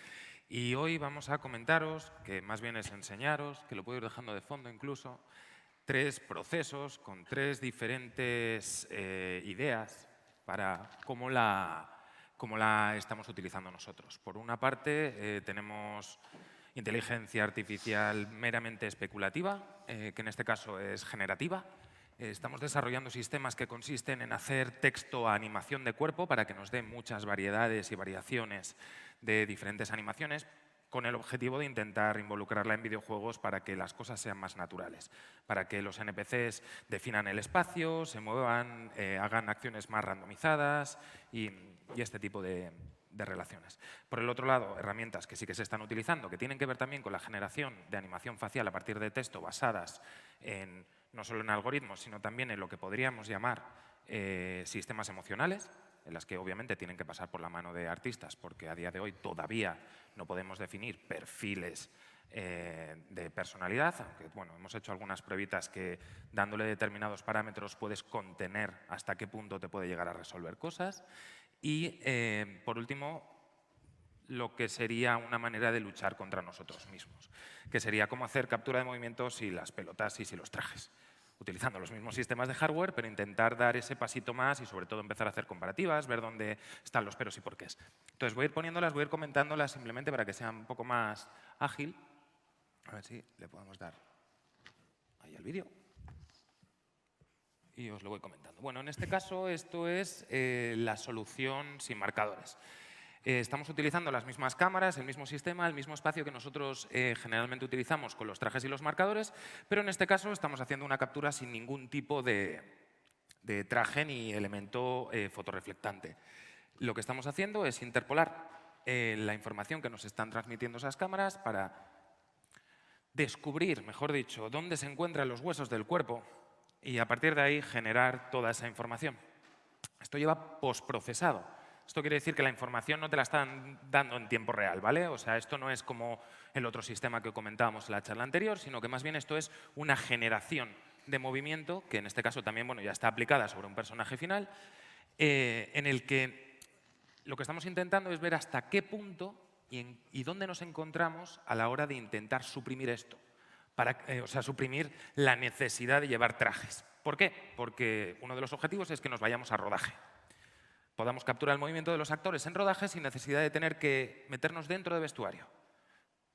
Y hoy vamos a comentaros, que más bien es enseñaros, que lo puedo ir dejando de fondo incluso, 3 procesos con 3 diferentes ideas para cómo la estamos utilizando nosotros. Por una parte, tenemos inteligencia artificial meramente especulativa, que en este caso es generativa. Estamos desarrollando sistemas que consisten en hacer texto a animación de cuerpo para que nos dé muchas variedades y variaciones de diferentes animaciones, con el objetivo de intentar involucrarla en videojuegos para que las cosas sean más naturales, para que los NPCs definan el espacio, se muevan, hagan acciones más randomizadas y este tipo de relaciones. Por el otro lado, herramientas que sí que se están utilizando, que tienen que ver también con la generación de animación facial a partir de texto basadas en, no solo en algoritmos, sino también en lo que podríamos llamar sistemas emocionales, en las que obviamente tienen que pasar por la mano de artistas, porque a día de hoy todavía no podemos definir perfiles de personalidad, aunque bueno, hemos hecho algunas pruebitas que dándole determinados parámetros puedes contener hasta qué punto te puede llegar a resolver cosas. Y por último, lo que sería una manera de luchar contra nosotros mismos, que sería cómo hacer captura de movimientos y las pelotas y si los trajes, utilizando los mismos sistemas de hardware, pero intentar dar ese pasito más y sobre todo empezar a hacer comparativas, ver dónde están los peros y porqués. Entonces voy a ir poniéndolas, voy a ir comentándolas simplemente para que sea un poco más ágil. A ver si le podemos dar ahí al vídeo. Y os lo voy comentando. Bueno, en este caso esto es la solución sin marcadores. Estamos utilizando las mismas cámaras, el mismo sistema, el mismo espacio que nosotros generalmente utilizamos con los trajes y los marcadores, pero en este caso estamos haciendo una captura sin ningún tipo de traje ni elemento fotorreflectante. Lo que estamos haciendo es interpolar la información que nos están transmitiendo esas cámaras para descubrir, mejor dicho, dónde se encuentran los huesos del cuerpo y a partir de ahí generar toda esa información. Esto lleva postprocesado. Esto quiere decir que la información no te la están dando en tiempo real, ¿vale? O sea, esto no es como el otro sistema que comentábamos en la charla anterior, sino que más bien esto es una generación de movimiento, que en este caso también bueno, ya está aplicada sobre un personaje final, en el que lo que estamos intentando es ver hasta qué punto y dónde nos encontramos a la hora de intentar suprimir esto, o sea, suprimir la necesidad de llevar trajes. ¿Por qué? Porque uno de los objetivos es que nos vayamos a rodaje. Podamos capturar el movimiento de los actores en rodaje sin necesidad de tener que meternos dentro de vestuario.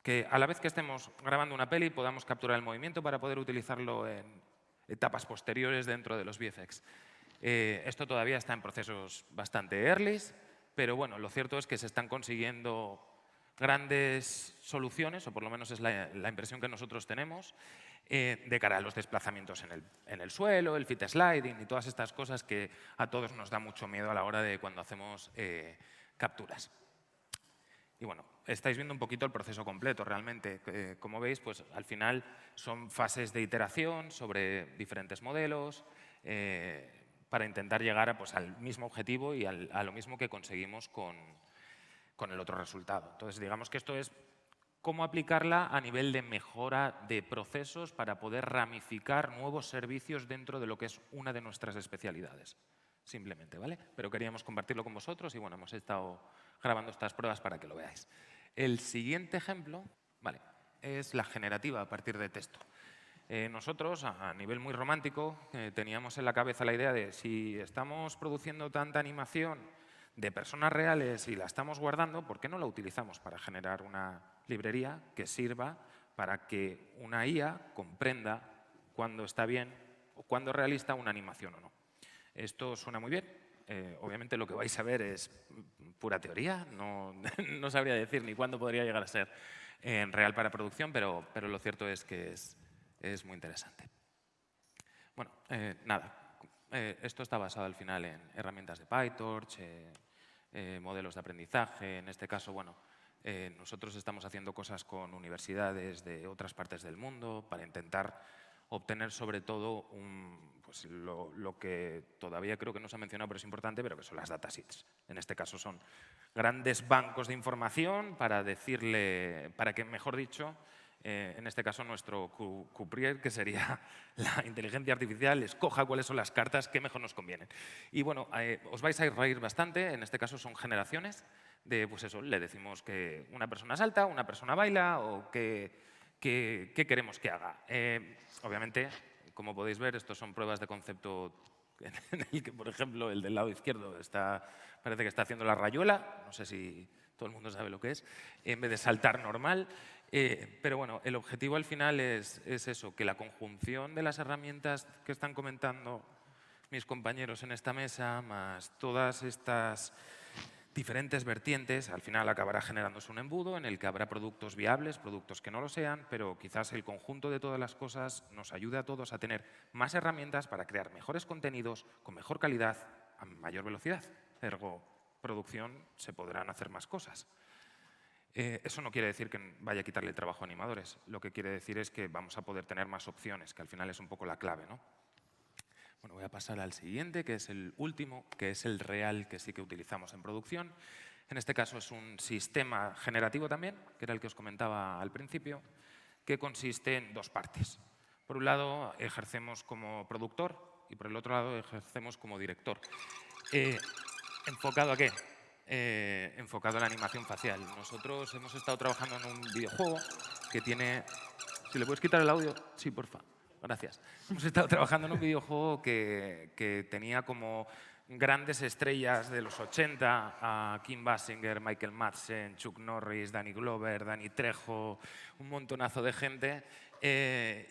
Que a la vez que estemos grabando una peli podamos capturar el movimiento para poder utilizarlo en etapas posteriores dentro de los VFX. Esto todavía está en procesos bastante early, pero bueno, lo cierto es que se están consiguiendo grandes soluciones, o por lo menos es la impresión que nosotros tenemos, de cara a los desplazamientos en el suelo, el fit sliding y todas estas cosas que a todos nos da mucho miedo a la hora de cuando hacemos capturas. Y bueno, estáis viendo un poquito el proceso completo realmente. Como veis, pues al final son fases de iteración sobre diferentes modelos para intentar llegar pues, al mismo objetivo y a lo mismo que conseguimos con el otro resultado. Entonces, digamos que esto es cómo aplicarla a nivel de mejora de procesos para poder ramificar nuevos servicios dentro de lo que es una de nuestras especialidades, simplemente, ¿vale? Pero queríamos compartirlo con vosotros y bueno, hemos estado grabando estas pruebas para que lo veáis. El siguiente ejemplo, ¿vale?, es la generativa a partir de texto. Nosotros, a nivel muy romántico, teníamos en la cabeza la idea de si estamos produciendo tanta animación de personas reales y la estamos guardando, ¿por qué no la utilizamos para generar una librería que sirva para que una IA comprenda cuándo está bien o cuándo es realista una animación o no? Esto suena muy bien. Obviamente lo que vais a ver es pura teoría, no sabría decir ni cuándo podría llegar a ser real para producción, pero lo cierto es que es muy interesante. Bueno, nada. Esto está basado al final en herramientas de PyTorch, modelos de aprendizaje. En este caso, bueno, nosotros estamos haciendo cosas con universidades de otras partes del mundo para intentar obtener sobre todo pues lo que todavía creo que no se ha mencionado, pero es importante, pero que son las datasets. En este caso son grandes bancos de información para que, mejor dicho, en este caso nuestro Cuprier, que sería la inteligencia artificial, escoja cuáles son las cartas que mejor nos convienen. Y bueno, os vais a reír bastante, en este caso son generaciones de, pues eso, le decimos que una persona salta, una persona baila o qué queremos que haga. Obviamente, como podéis ver, estos son pruebas de concepto en el que, por ejemplo, el del lado izquierdo parece que está haciendo la rayuela, no sé si todo el mundo sabe lo que es, en vez de saltar normal. Pero bueno, el objetivo al final es eso, que la conjunción de las herramientas que están comentando mis compañeros en esta mesa, más todas estas diferentes vertientes, al final acabará generándose un embudo en el que habrá productos viables, productos que no lo sean, pero quizás el conjunto de todas las cosas nos ayude a todos a tener más herramientas para crear mejores contenidos con mejor calidad a mayor velocidad. Ergo, producción, se podrán hacer más cosas. Eso no quiere decir que vaya a quitarle el trabajo a animadores. Lo que quiere decir es que vamos a poder tener más opciones, que al final es un poco la clave, ¿no? Bueno, voy a pasar al siguiente, que es el último, que es el real que sí que utilizamos en producción. En este caso es un sistema generativo también, que era el que os comentaba al principio, que consiste en dos partes. Por un lado, ejercemos como productor y por el otro lado, ejercemos como director. ¿Enfocado a qué? Enfocado a la animación facial. Nosotros hemos estado trabajando en un videojuego que tiene... ¿Si le puedes quitar el audio? Sí, porfa. Gracias. Hemos estado trabajando en un videojuego que tenía como grandes estrellas de los 80, a Kim Basinger, Michael Madsen, Chuck Norris, Danny Glover, Danny Trejo, un montonazo de gente.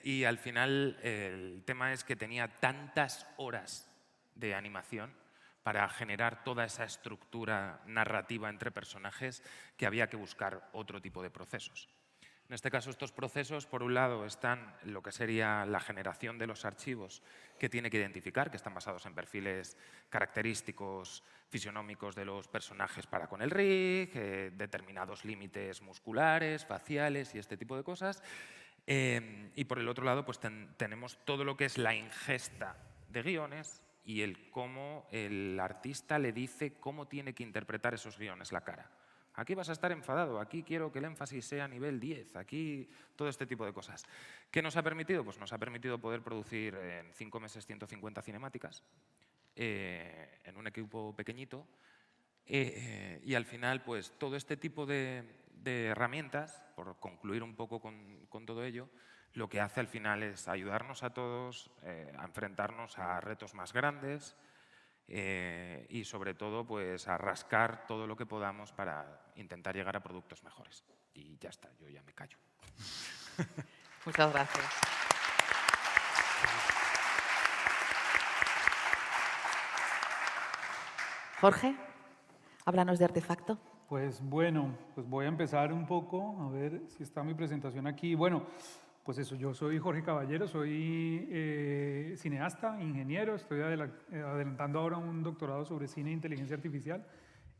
Y al final el tema es que tenía tantas horas de animación para generar toda esa estructura narrativa entre personajes que había que buscar otro tipo de procesos. En este caso, estos procesos, por un lado, están lo que sería la generación de los archivos que tiene que identificar, que están basados en perfiles característicos fisionómicos de los personajes para con el rig, determinados límites musculares, faciales y este tipo de cosas. Y por el otro lado, pues tenemos todo lo que es la ingesta de guiones y el cómo el artista le dice cómo tiene que interpretar esos guiones la cara. Aquí vas a estar enfadado, aquí quiero que el énfasis sea nivel 10, aquí todo este tipo de cosas. ¿Qué nos ha permitido? Pues nos ha permitido poder producir en 5 meses 150 cinemáticas en un equipo pequeñito y al final pues todo este tipo de herramientas, por concluir un poco con todo ello, lo que hace al final es ayudarnos a todos a enfrentarnos a retos más grandes, y sobre todo pues a rascar todo lo que podamos para intentar llegar a productos mejores. Y ya está, yo ya me callo. Muchas gracias. Jorge, háblanos de Artefacto. Pues bueno, pues voy a empezar un poco, a ver si está mi presentación aquí. Bueno, pues eso, yo soy Jorge Caballero, soy cineasta, ingeniero, estoy adelantando ahora un doctorado sobre cine e inteligencia artificial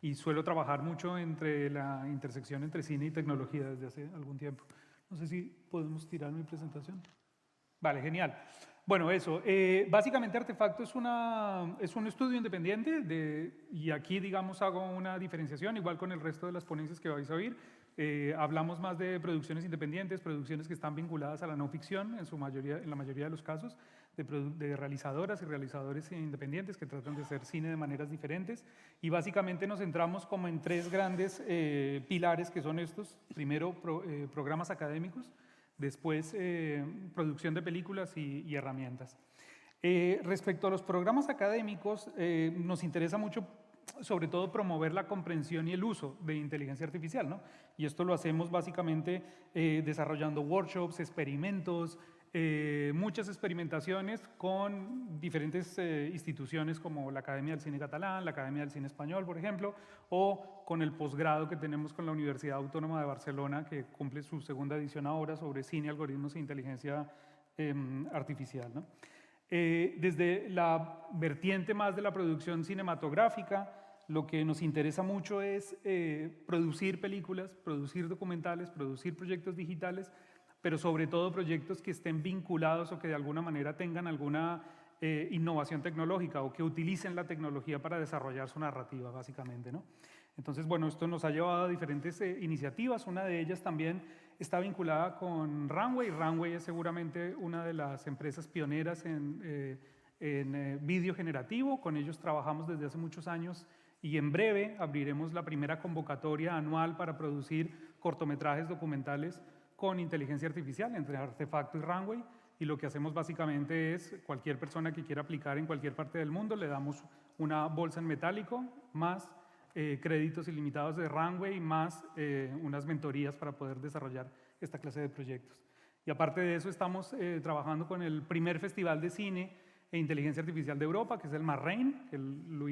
y suelo trabajar mucho entre la intersección entre cine y tecnología desde hace algún tiempo. No sé si podemos tirar mi presentación. Vale, genial. Bueno, eso. Básicamente Artefacto es un estudio independiente y aquí, digamos, hago una diferenciación, igual con el resto de las ponencias que vais a oír. Hablamos más de producciones independientes, producciones que están vinculadas a la no ficción, en la mayoría de los casos, de realizadoras y realizadores independientes que tratan de hacer cine de maneras diferentes. Y básicamente nos centramos como en 3 grandes pilares que son estos. Primero, programas académicos. Después, producción de películas y herramientas. Respecto a los programas académicos, nos interesa mucho, sobre todo, promover la comprensión y el uso de inteligencia artificial, ¿no? Y esto lo hacemos básicamente desarrollando workshops, experimentos, muchas experimentaciones con diferentes instituciones como la Academia del Cine Catalán, la Academia del Cine Español, por ejemplo, o con el posgrado que tenemos con la Universidad Autónoma de Barcelona, que cumple su 2ª edición ahora sobre cine, algoritmos e inteligencia artificial, ¿no? Desde la vertiente más de la producción cinematográfica, lo que nos interesa mucho es producir películas, producir documentales, producir proyectos digitales, pero sobre todo proyectos que estén vinculados o que de alguna manera tengan alguna innovación tecnológica o que utilicen la tecnología para desarrollar su narrativa, básicamente, ¿no? Entonces, bueno, esto nos ha llevado a diferentes iniciativas. Una de ellas también está vinculada con Runway. Runway es seguramente una de las empresas pioneras en vídeo generativo. Con ellos trabajamos desde hace muchos años y en breve abriremos la primera convocatoria anual para producir cortometrajes documentales con inteligencia artificial entre Artefacto y Runway. Y lo que hacemos básicamente es cualquier persona que quiera aplicar en cualquier parte del mundo, le damos una bolsa en metálico más créditos ilimitados de Runway más unas mentorías para poder desarrollar esta clase de proyectos. Y aparte de eso estamos trabajando con el primer festival de cine e inteligencia artificial de Europa, que es el Marraine, que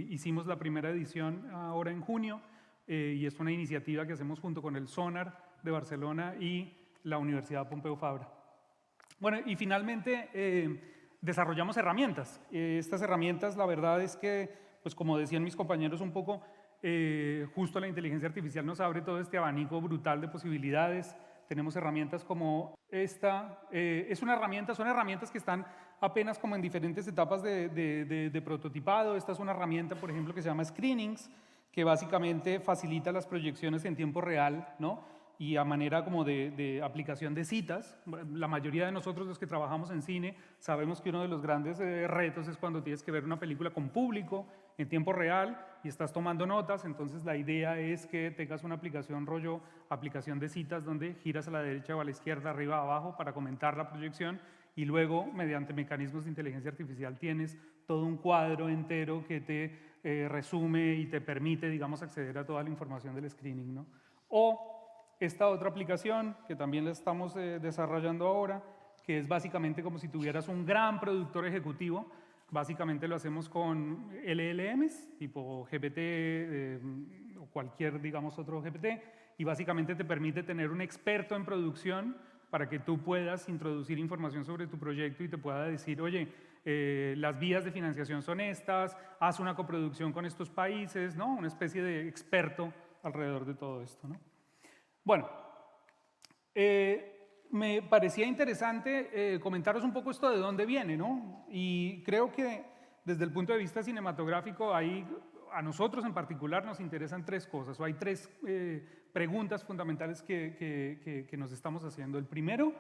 hicimos la primera edición ahora en junio y es una iniciativa que hacemos junto con el Sonar de Barcelona y la Universidad Pompeu Fabra. Bueno, y finalmente desarrollamos herramientas. Estas herramientas, la verdad es que, pues como decían mis compañeros un poco, justo la inteligencia artificial nos abre todo este abanico brutal de posibilidades. Tenemos herramientas como esta. Son herramientas que están apenas como en diferentes etapas de prototipado. Esta es una herramienta, por ejemplo, que se llama Screenings. que básicamente facilita las proyecciones en tiempo real, ¿no? Y a manera como de aplicación de citas. La mayoría de nosotros, los que trabajamos en cine, sabemos que uno de los grandes retos es cuando tienes que ver una película con público en tiempo real y estás tomando notas. Entonces la idea es que tengas una aplicación rollo, aplicación de citas, donde giras a la derecha o a la izquierda, arriba o abajo para comentar la proyección, y luego mediante mecanismos de inteligencia artificial tienes todo un cuadro entero que te resume y te permite, digamos, acceder a toda la información del screening, ¿no? O esta otra aplicación, que también la estamos desarrollando ahora, que es básicamente como si tuvieras un gran productor ejecutivo. Básicamente lo hacemos con LLMs, tipo GPT o cualquier, digamos, otro GPT, y básicamente te permite tener un experto en producción para que tú puedas introducir información sobre tu proyecto y te pueda decir, oye, las vías de financiación son estas, haz una coproducción con estos países, ¿no? Una especie de experto alrededor de todo esto, ¿no? Bueno, me parecía interesante comentaros un poco esto de dónde viene, ¿no? Y creo que desde el punto de vista cinematográfico, ahí a nosotros en particular nos interesan tres cosas, o hay tres preguntas fundamentales que nos estamos haciendo. El primero,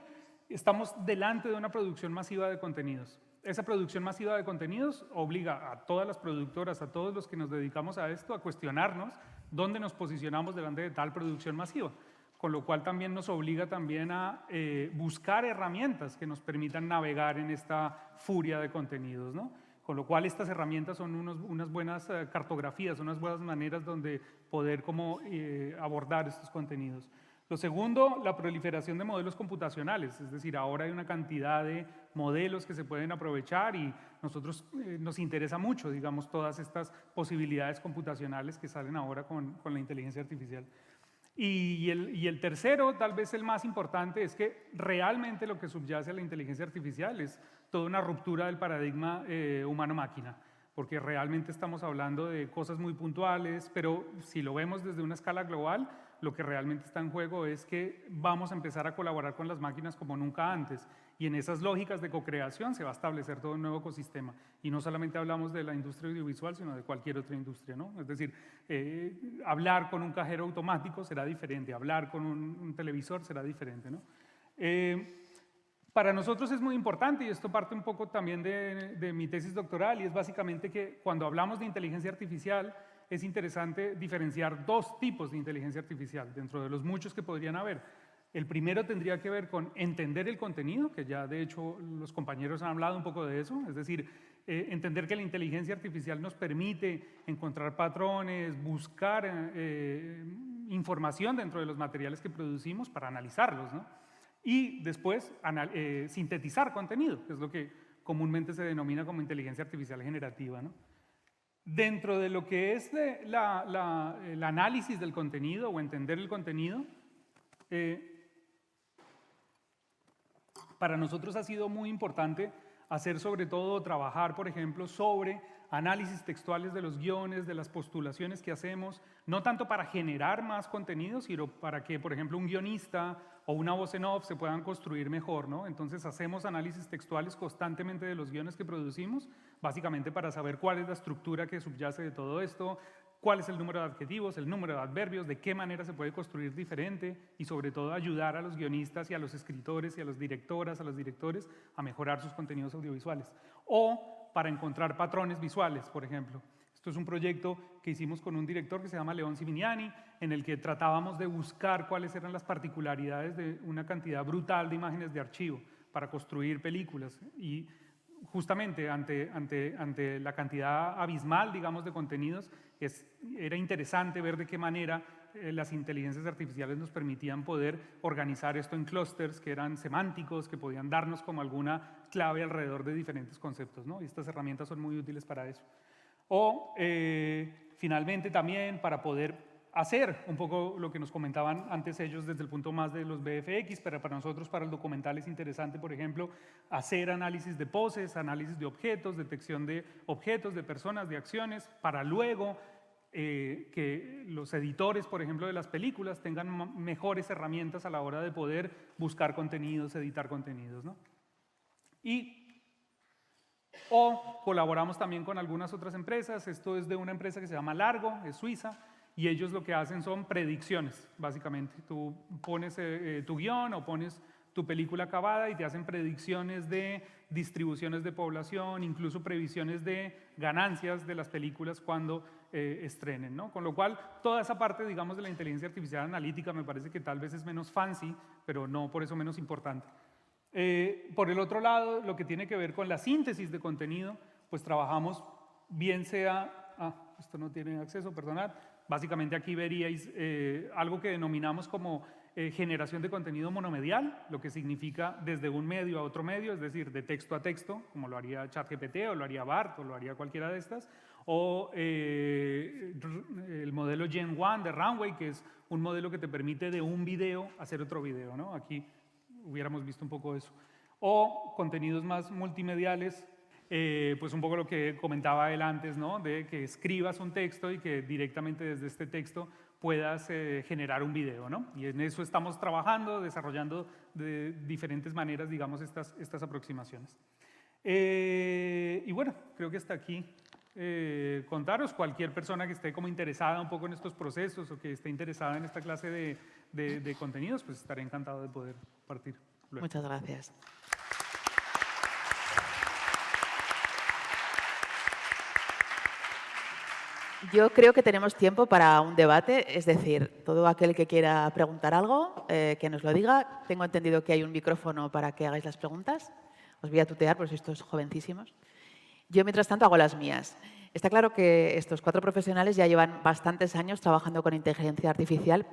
estamos delante de una producción masiva de contenidos. Esa producción masiva de contenidos obliga a todas las productoras, a todos los que nos dedicamos a esto, a cuestionarnos dónde nos posicionamos delante de tal producción masiva. Con lo cual también nos obliga también a buscar herramientas que nos permitan navegar en esta furia de contenidos, ¿no? Con lo cual estas herramientas son unas buenas cartografías, unas buenas maneras donde poder como, abordar estos contenidos. Lo segundo, la proliferación de modelos computacionales, es decir, ahora hay una cantidad de modelos que se pueden aprovechar y nosotros nos interesa mucho, digamos, todas estas posibilidades computacionales que salen ahora con la inteligencia artificial. Y el tercero, tal vez el más importante, es que realmente lo que subyace a la inteligencia artificial es toda una ruptura del paradigma humano-máquina, porque realmente estamos hablando de cosas muy puntuales, pero si lo vemos desde una escala global, lo que realmente está en juego es que vamos a empezar a colaborar con las máquinas como nunca antes, y en esas lógicas de co-creación se va a establecer todo un nuevo ecosistema. Y no solamente hablamos de la industria audiovisual, sino de cualquier otra industria, ¿no? Es decir, hablar con un cajero automático será diferente, hablar con un televisor será diferente, ¿no? Para nosotros es muy importante, y esto parte un poco también de mi tesis doctoral, y es básicamente que cuando hablamos de inteligencia artificial es interesante diferenciar dos tipos de inteligencia artificial dentro de los muchos que podrían haber. El primero tendría que ver con entender el contenido, que ya de hecho los compañeros han hablado un poco de eso, es decir, entender que la inteligencia artificial nos permite encontrar patrones, buscar información dentro de los materiales que producimos para analizarlos, ¿no? Y después sintetizar contenido, que es lo que comúnmente se denomina como inteligencia artificial generativa, ¿no? Dentro de lo que es el análisis del contenido o entender el contenido, para nosotros ha sido muy importante hacer sobre todo, trabajar, por ejemplo, sobre análisis textuales de los guiones, de las postulaciones que hacemos, no tanto para generar más contenido, sino para que, por ejemplo, un guionista o una voz en off se puedan construir mejor, ¿no? Entonces hacemos análisis textuales constantemente de los guiones que producimos, básicamente para saber cuál es la estructura que subyace de todo esto, cuál es el número de adjetivos, el número de adverbios, de qué manera se puede construir diferente y sobre todo ayudar a los guionistas y a los escritores y a las directoras, a los directores a mejorar sus contenidos audiovisuales. O para encontrar patrones visuales, por ejemplo. Esto es un proyecto que hicimos con un director que se llama León Simignani, en el que tratábamos de buscar cuáles eran las particularidades de una cantidad brutal de imágenes de archivo para construir películas. Y justamente ante la cantidad abismal, digamos, de contenidos, era interesante ver de qué manera las inteligencias artificiales nos permitían poder organizar esto en clústeres que eran semánticos, que podían darnos como alguna clave alrededor de diferentes conceptos, ¿no? Y estas herramientas son muy útiles para eso. O finalmente también para poder hacer un poco lo que nos comentaban antes ellos desde el punto más de los VFX, pero para nosotros, para el documental es interesante, por ejemplo, hacer análisis de poses, análisis de objetos, detección de objetos, de personas, de acciones, para luego que los editores, por ejemplo, de las películas tengan mejores herramientas a la hora de poder buscar contenidos, editar contenidos, ¿no? Y O colaboramos también con algunas otras empresas. Esto es de una empresa que se llama Largo, es suiza, y ellos lo que hacen son predicciones, básicamente. Tú pones tu guión o pones tu película acabada y te hacen predicciones de distribuciones de población, incluso previsiones de ganancias de las películas cuando estrenen, ¿no? Con lo cual, toda esa parte, digamos, de la inteligencia artificial analítica me parece que tal vez es menos fancy, pero no por eso menos importante. Por el otro lado, lo que tiene que ver con la síntesis de contenido, pues trabajamos bien sea... esto no tiene acceso, perdonad. Básicamente aquí veríais algo que denominamos como generación de contenido monomedial, lo que significa desde un medio a otro medio, es decir, de texto a texto, como lo haría ChatGPT o lo haría BART o lo haría cualquiera de estas, o el modelo Gen 1 de Runway, que es un modelo que te permite de un video hacer otro video, ¿no? Aquí hubiéramos visto un poco eso. O contenidos más multimediales, pues un poco lo que comentaba él antes, ¿no? De que escribas un texto y que directamente desde este texto puedas generar un video, ¿no? Y en eso estamos trabajando, desarrollando de diferentes maneras, digamos, estas aproximaciones. Y bueno, creo que hasta aquí contaros. Cualquier persona que esté como interesada un poco en estos procesos o que esté interesada en esta clase de contenidos, pues estaré encantado de poder partir luego. Muchas gracias. Yo creo que tenemos tiempo para un debate, es decir, todo aquel que quiera preguntar algo, que nos lo diga. Tengo entendido que hay un micrófono para que hagáis las preguntas. Os voy a tutear, por si estos jovencísimos. Yo, mientras tanto, hago las mías. Está claro que estos 4 profesionales ya llevan bastantes años trabajando con inteligencia artificial,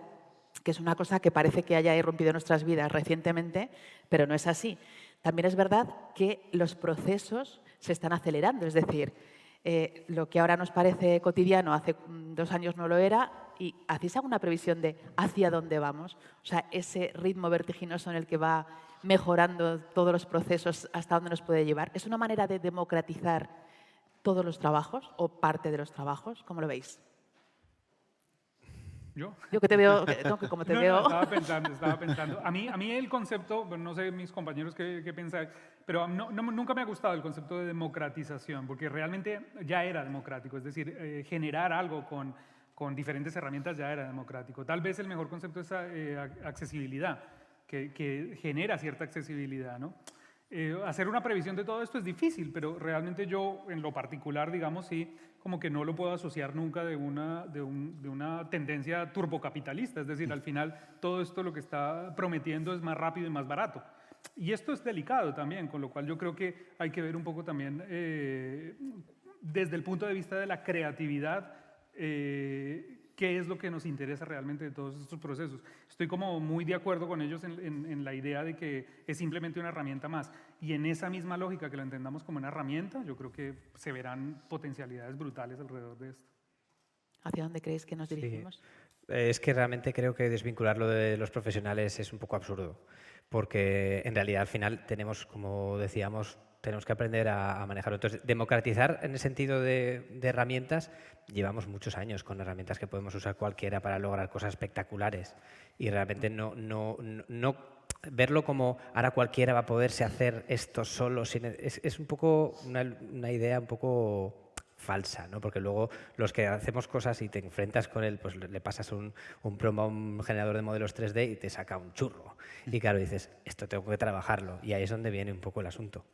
que es una cosa que parece que haya irrumpido en nuestras vidas recientemente, pero no es así. También es verdad que los procesos se están acelerando, es decir, lo que ahora nos parece cotidiano hace 2 años no lo era. ¿Y hacéis alguna previsión de hacia dónde vamos? O sea, ese ritmo vertiginoso en el que va mejorando todos los procesos, ¿hasta dónde nos puede llevar? ¿Es una manera de democratizar todos los trabajos o parte de los trabajos? ¿Cómo lo veis? ¿Yo? Yo que te veo, como te veo... Estaba pensando. A mí el concepto, bueno, no sé mis compañeros qué pensáis, pero nunca me ha gustado el concepto de democratización, porque realmente ya era democrático, es decir, generar algo con diferentes herramientas ya era democrático. Tal vez el mejor concepto es accesibilidad, que genera cierta accesibilidad, ¿no? Hacer una previsión de todo esto es difícil, pero realmente yo, en lo particular, digamos, sí, como que no lo puedo asociar nunca de una tendencia turbocapitalista. Es decir, al final, todo esto lo que está prometiendo es más rápido y más barato. Y esto es delicado también, con lo cual yo creo que hay que ver un poco también, desde el punto de vista de la creatividad, qué es lo que nos interesa realmente de todos estos procesos. Estoy como muy de acuerdo con ellos en la idea de que es simplemente una herramienta más. Y en esa misma lógica, que lo entendamos como una herramienta, yo creo que se verán potencialidades brutales alrededor de esto. ¿Hacia dónde creéis que nos dirigimos? Sí. Es que realmente creo que desvincularlo de los profesionales es un poco absurdo, porque en realidad al final tenemos, como decíamos, tenemos que aprender a manejarlo. Entonces, democratizar en el sentido de herramientas, llevamos muchos años con herramientas que podemos usar cualquiera para lograr cosas espectaculares y realmente no verlo como ahora cualquiera va a poderse hacer esto solo. Es un poco una idea un poco falsa, ¿no? Porque luego los que hacemos cosas y te enfrentas con él, pues le pasas un prompt a un generador de modelos 3D y te saca un churro. Y claro, dices, esto tengo que trabajarlo. Y ahí es donde viene un poco el asunto.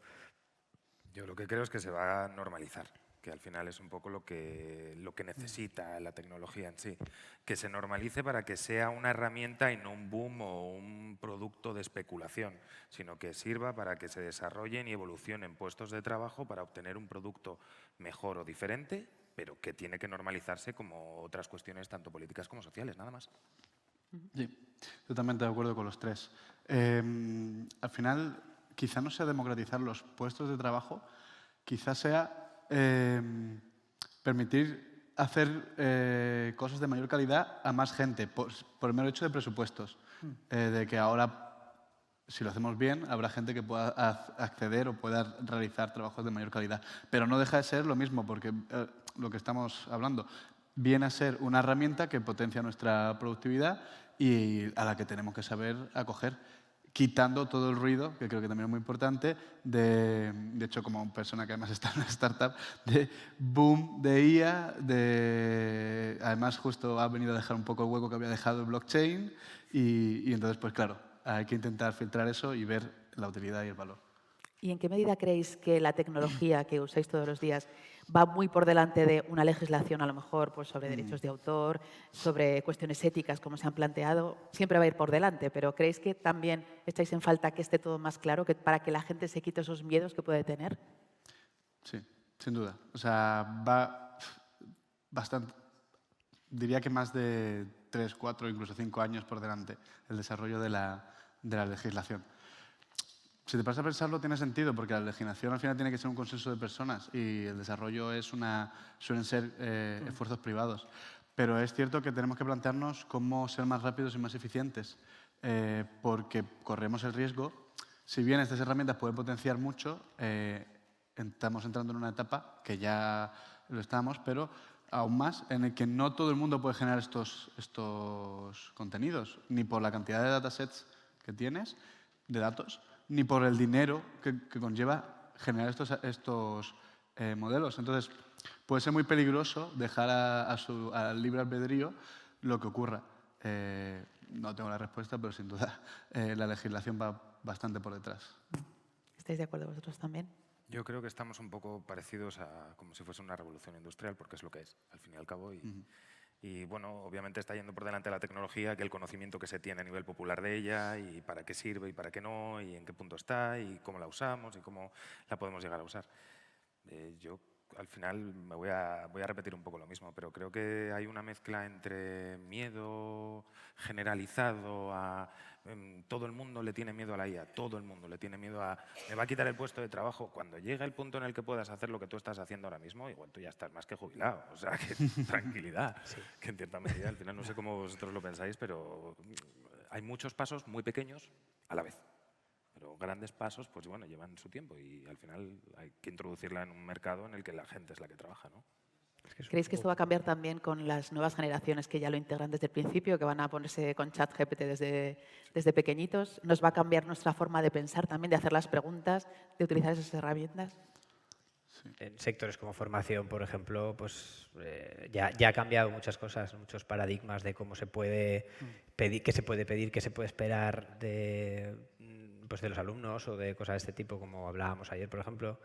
Yo lo que creo es que se va a normalizar, que al final es un poco lo que necesita la tecnología en sí. Que se normalice para que sea una herramienta y no un boom o un producto de especulación, sino que sirva para que se desarrollen y evolucionen puestos de trabajo para obtener un producto mejor o diferente, pero que tiene que normalizarse como otras cuestiones tanto políticas como sociales, nada más. Sí, totalmente de acuerdo con los tres. Al final, quizá no sea democratizar los puestos de trabajo, quizá sea permitir hacer cosas de mayor calidad a más gente, por el mero hecho de presupuestos. De que ahora, si lo hacemos bien, habrá gente que pueda acceder o pueda realizar trabajos de mayor calidad. Pero no deja de ser lo mismo, porque lo que estamos hablando viene a ser una herramienta que potencia nuestra productividad y a la que tenemos que saber acoger. quitando todo el ruido, que creo que también es muy importante, de hecho, como persona que además está en una startup, de boom de IA, además justo ha venido a dejar un poco el hueco que había dejado el blockchain y entonces, pues claro, hay que intentar filtrar eso y ver la utilidad y el valor. ¿Y en qué medida creéis que la tecnología que usáis todos los días va muy por delante de una legislación, a lo mejor, pues, sobre derechos de autor, sobre cuestiones éticas, como se han planteado? Siempre va a ir por delante, pero ¿creéis que también echáis en falta que esté todo más claro para que la gente se quite esos miedos que puede tener? Sí, sin duda. O sea, va bastante, diría que más de 3, 4, incluso 5 años por delante el desarrollo de la legislación. Si te pasas a pensarlo, tiene sentido, porque la legislación al final tiene que ser un consenso de personas y el desarrollo suelen ser esfuerzos privados. Pero es cierto que tenemos que plantearnos cómo ser más rápidos y más eficientes, porque corremos el riesgo, si bien estas herramientas pueden potenciar mucho, estamos entrando en una etapa que ya lo estamos, pero aún más, en el que no todo el mundo puede generar estos contenidos, ni por la cantidad de datasets que tienes, de datos, ni por el dinero que conlleva generar estos modelos. Entonces, puede ser muy peligroso dejar al libre albedrío lo que ocurra. No tengo la respuesta, pero sin duda la legislación va bastante por detrás. ¿Estáis de acuerdo vosotros también? Yo creo que estamos un poco parecidos a como si fuese una revolución industrial, porque es lo que es, al fin y al cabo. Y bueno, obviamente está yendo por delante la tecnología, que el conocimiento que se tiene a nivel popular de ella, y para qué sirve y para qué no, y en qué punto está, y cómo la usamos y cómo la podemos llegar a usar. Yo al final voy a repetir un poco lo mismo, pero creo que hay una mezcla entre miedo generalizado a todo el mundo le tiene miedo a la IA, todo el mundo le tiene miedo a me va a quitar el puesto de trabajo. Cuando llega el punto en el que puedas hacer lo que tú estás haciendo ahora mismo, igual tú ya estás más que jubilado, o sea, que tranquilidad, sí. Que en cierta medida, al final no sé cómo vosotros lo pensáis, pero hay muchos pasos muy pequeños a la vez. Pero grandes pasos, pues bueno, llevan su tiempo y al final hay que introducirla en un mercado en el que la gente es la que trabaja, ¿no? ¿Creéis que esto va a cambiar también con las nuevas generaciones que ya lo integran desde el principio, que van a ponerse con ChatGPT desde pequeñitos? ¿Nos va a cambiar nuestra forma de pensar también, de hacer las preguntas, de utilizar esas herramientas? Sí. En sectores como formación, por ejemplo, pues ya ha cambiado muchas cosas, muchos paradigmas de cómo se puede pedir, qué se puede pedir, qué se puede esperar de los alumnos o de cosas de este tipo, como hablábamos ayer, por ejemplo.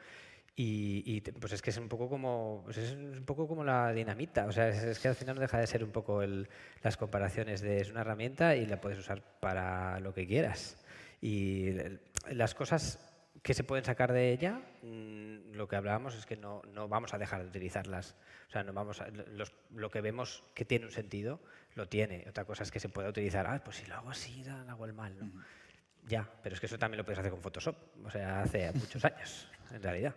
Y pues es que es un poco como la dinamita, o sea, es que al final no deja de ser un poco las comparaciones de es una herramienta y la puedes usar para lo que quieras. Y las cosas que se pueden sacar de ella, lo que hablábamos es que no vamos a dejar de utilizarlas. O sea, lo que vemos que tiene un sentido, lo tiene. Otra cosa es que se pueda utilizar, pues si lo hago así, lo hago el mal, ¿no? Ya, pero es que eso también lo puedes hacer con Photoshop, o sea, hace muchos años, en realidad.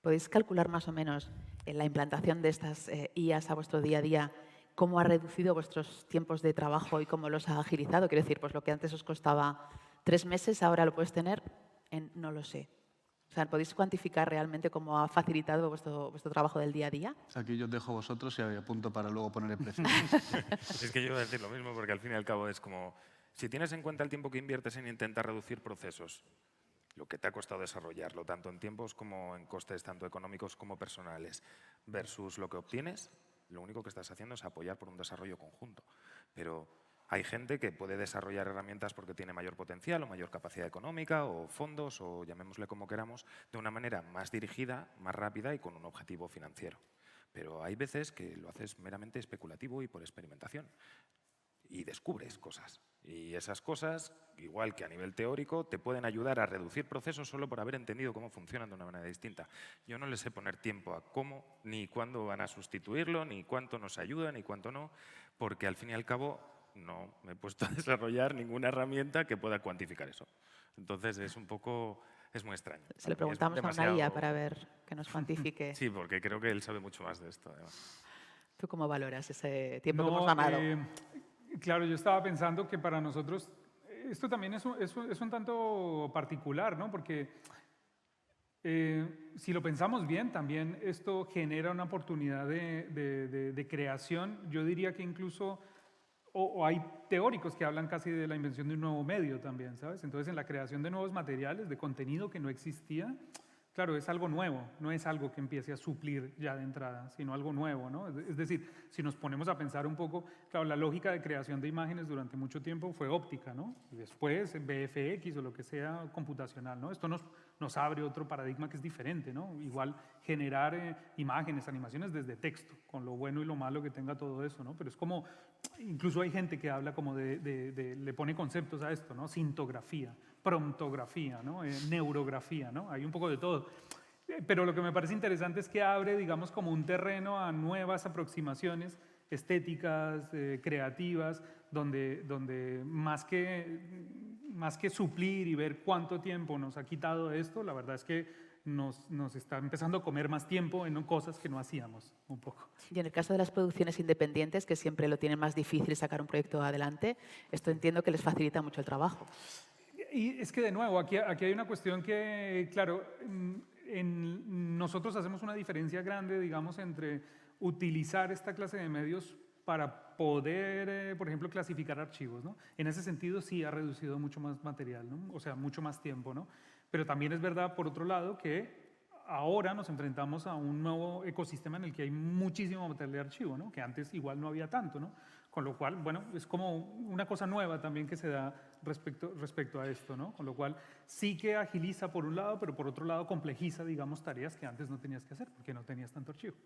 ¿Podéis calcular más o menos en la implantación de estas IAs a vuestro día a día cómo ha reducido vuestros tiempos de trabajo y cómo los ha agilizado? Quiero decir, pues lo que antes os costaba 3 meses, ahora lo puedes tener en no lo sé. O sea, ¿podéis cuantificar realmente cómo ha facilitado vuestro trabajo del día a día? Aquí yo os dejo a vosotros y apunto para luego poner el precio. Es que yo iba a decir lo mismo, porque al fin y al cabo es como, si tienes en cuenta el tiempo que inviertes en intentar reducir procesos, lo que te ha costado desarrollarlo, tanto en tiempos como en costes, tanto económicos como personales, versus lo que obtienes, lo único que estás haciendo es apoyar por un desarrollo conjunto. Pero hay gente que puede desarrollar herramientas porque tiene mayor potencial o mayor capacidad económica o fondos, o llamémosle como queramos, de una manera más dirigida, más rápida y con un objetivo financiero. Pero hay veces que lo haces meramente especulativo y por experimentación. Y descubres cosas. Y esas cosas, igual que a nivel teórico, te pueden ayudar a reducir procesos solo por haber entendido cómo funcionan de una manera distinta. Yo no les sé poner tiempo a cómo, ni cuándo van a sustituirlo, ni cuánto nos ayuda, ni cuánto no, porque al fin y al cabo no me he puesto a desarrollar ninguna herramienta que pueda cuantificar eso. Entonces es un poco... es muy extraño. Se le preguntamos a una IA para ver que nos cuantifique. Sí, porque creo que él sabe mucho más de esto, además. ¿Tú cómo valoras ese tiempo que hemos ganado? Claro, yo estaba pensando que para nosotros esto también es un tanto particular, ¿no? Porque si lo pensamos bien, también esto genera una oportunidad de creación. Yo diría que incluso o hay teóricos que hablan casi de la invención de un nuevo medio también, ¿sabes? Entonces, en la creación de nuevos materiales, de contenido que no existía, claro, es algo nuevo, no es algo que empiece a suplir ya de entrada, sino algo nuevo, ¿no? Es decir, si nos ponemos a pensar un poco, claro, la lógica de creación de imágenes durante mucho tiempo fue óptica, ¿no? Y después VFX o lo que sea computacional, ¿no? Esto nos abre otro paradigma que es diferente, ¿no? Igual generar imágenes, animaciones desde texto, con lo bueno y lo malo que tenga todo eso, ¿no? Pero es como, incluso hay gente que habla como le pone conceptos a esto, ¿no? Sintografía, promptografía, ¿no? Neurografía, ¿no? Hay un poco de todo. Pero lo que me parece interesante es que abre, digamos, como un terreno a nuevas aproximaciones estéticas, creativas, donde más que suplir y ver cuánto tiempo nos ha quitado esto, la verdad es que nos está empezando a comer más tiempo en cosas que no hacíamos un poco. Y en el caso de las producciones independientes, que siempre lo tienen más difícil sacar un proyecto adelante, esto entiendo que les facilita mucho el trabajo. Y es que, de nuevo, aquí hay una cuestión que, claro, nosotros hacemos una diferencia grande, digamos, entre utilizar esta clase de medios para poder, por ejemplo, clasificar archivos, ¿no? En ese sentido sí ha reducido mucho más material, ¿no? O sea, mucho más tiempo, ¿no? Pero también es verdad, por otro lado, que ahora nos enfrentamos a un nuevo ecosistema en el que hay muchísimo material de archivo, ¿no? Que antes igual no había tanto, ¿no? Con lo cual, bueno, es como una cosa nueva también que se da respecto a esto, ¿no? Con lo cual sí que agiliza por un lado, pero por otro lado complejiza, digamos, tareas que antes no tenías que hacer porque no tenías tanto archivo.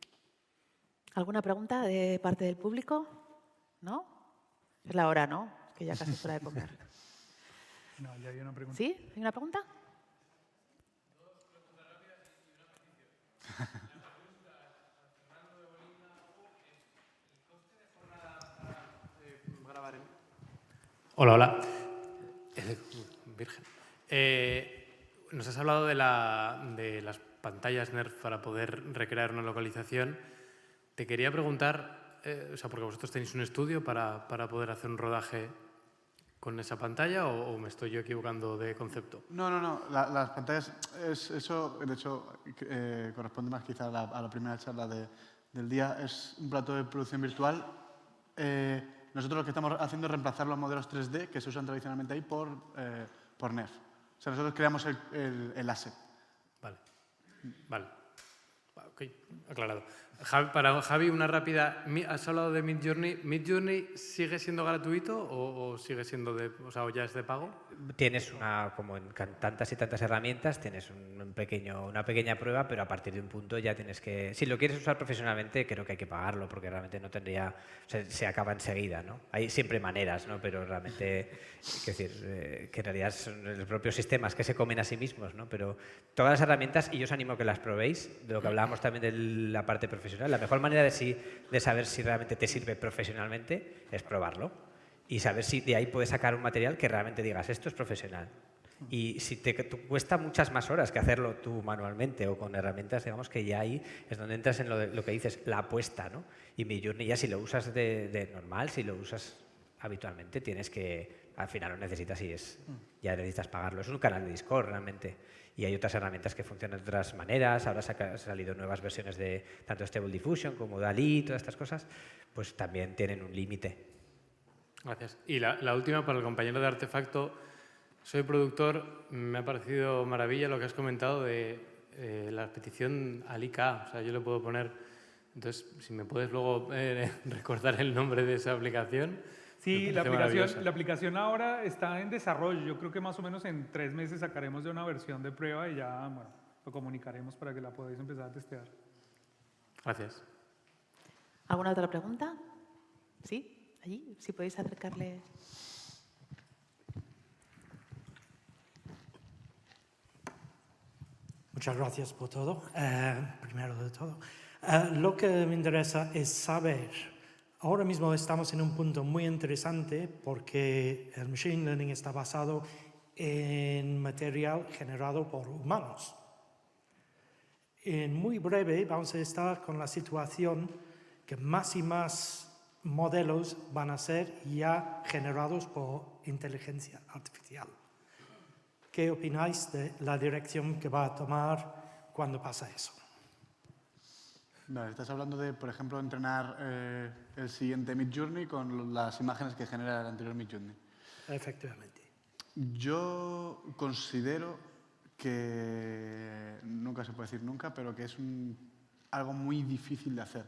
¿Alguna pregunta de parte del público? ¿No? Es la hora, ¿no? Es que ya casi es hora de comer. No, ya hay una pregunta. ¿Sí? ¿Hay una pregunta? Hola, hola. Virgen. Nos has hablado de las pantallas NERF para poder recrear una localización. Te quería preguntar, o sea, porque vosotros tenéis un estudio para poder hacer un rodaje con esa pantalla o me estoy yo equivocando de concepto. No. Las pantallas, eso de hecho corresponde más quizá a la primera charla del día. Es un plato de producción virtual. Nosotros lo que estamos haciendo es reemplazar los modelos 3D que se usan tradicionalmente ahí por NERF. O sea, nosotros creamos el asset. Vale. Ok, aclarado. Para Javi, una rápida. Has hablado de Midjourney. ¿Midjourney sigue siendo gratuito o sigue siendo o ya es de pago? Tienes como en tantas y tantas herramientas, tienes una pequeña prueba, pero a partir de un punto ya tienes que... Si lo quieres usar profesionalmente, creo que hay que pagarlo, porque realmente no tendría... O sea, se acaba enseguida, ¿no? Hay siempre maneras, ¿no? Pero realmente, es decir, que en realidad son los propios sistemas que se comen a sí mismos, ¿no? Pero todas las herramientas, y yo os animo a que las probéis, de lo que hablábamos también de la parte profesional, la mejor manera de saber si realmente te sirve profesionalmente es probarlo. Y saber si de ahí puedes sacar un material que realmente digas, esto es profesional. Y si te cuesta muchas más horas que hacerlo tú manualmente o con herramientas, digamos que ya ahí es donde entras en lo que dices, la apuesta, ¿no? Y Midjourney ya si lo usas de normal, si lo usas habitualmente, tienes que, al final lo necesitas y ya necesitas pagarlo. Es un canal de Discord realmente. Y hay otras herramientas que funcionan de otras maneras. Ahora han salido nuevas versiones de tanto Stable Diffusion como DALL-E, todas estas cosas, pues también tienen un límite. Gracias. Y la última para el compañero de Artefacto. Soy productor, me ha parecido maravilla lo que has comentado de la petición al IK. O sea, yo le puedo poner... Entonces, si me puedes luego recordar el nombre de esa aplicación. Sí, la aplicación ahora está en desarrollo. Yo creo que más o menos en 3 meses sacaremos ya una versión de prueba y ya, bueno, lo comunicaremos para que la podáis empezar a testear. Gracias. ¿Alguna otra pregunta? ¿Sí? Allí, si podéis acercarle. Muchas gracias por todo. Primero de todo, lo que me interesa es saber, ahora mismo estamos en un punto muy interesante porque el Machine Learning está basado en material generado por humanos. En muy breve vamos a estar con la situación que más y más modelos van a ser ya generados por inteligencia artificial. ¿Qué opináis de la dirección que va a tomar cuando pasa eso? Vale, estás hablando de, por ejemplo, entrenar el siguiente Midjourney con las imágenes que genera el anterior Midjourney. Efectivamente. Yo considero que, nunca se puede decir nunca, pero que es algo muy difícil de hacer.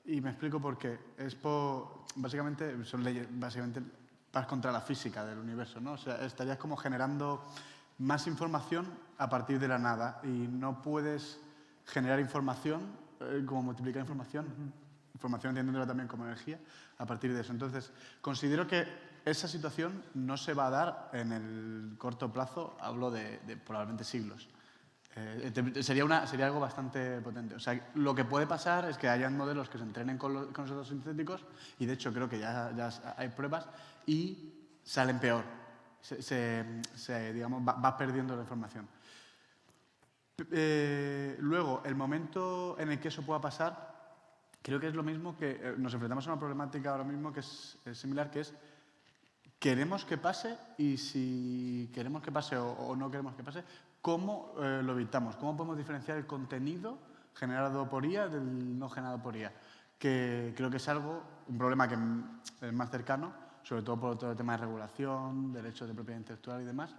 Y me explico por qué. Básicamente, son leyes, básicamente vas contra la física del universo, ¿no? O sea, estarías como generando más información a partir de la nada y no puedes generar información, como multiplicar información, información entendiéndola también como energía, a partir de eso. Entonces, considero que esa situación no se va a dar en el corto plazo, hablo de probablemente siglos. Sería algo bastante potente. O sea, lo que puede pasar es que hayan modelos que se entrenen con los datos sintéticos y, de hecho, creo que ya hay pruebas y salen peor. Digamos, vas perdiendo la información. Luego, el momento en el que eso pueda pasar, creo que es lo mismo que nos enfrentamos a una problemática ahora mismo que es similar, que es queremos que pase y si queremos que pase o no queremos que pase, ¿cómo lo evitamos? ¿Cómo podemos diferenciar el contenido generado por IA del no generado por IA? Que creo que es un problema que es más cercano, sobre todo por todo el tema de regulación, derechos de propiedad intelectual y demás,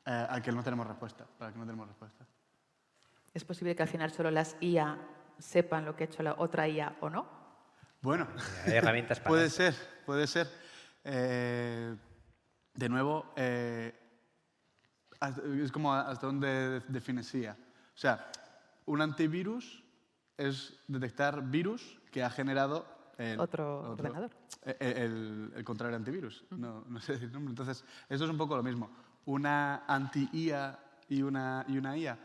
al que no tenemos respuesta, para el que no tenemos respuesta. ¿Es posible que al final solo las IA sepan lo que ha hecho la otra IA o no? Bueno, hay herramientas para puede eso. ser. De nuevo, es como hasta dónde defines IA. O sea, un antivirus es detectar virus que ha generado Otro ordenador. El contrario antivirus. No sé decir el nombre. Entonces, esto es un poco lo mismo. Una anti-IA y una IA.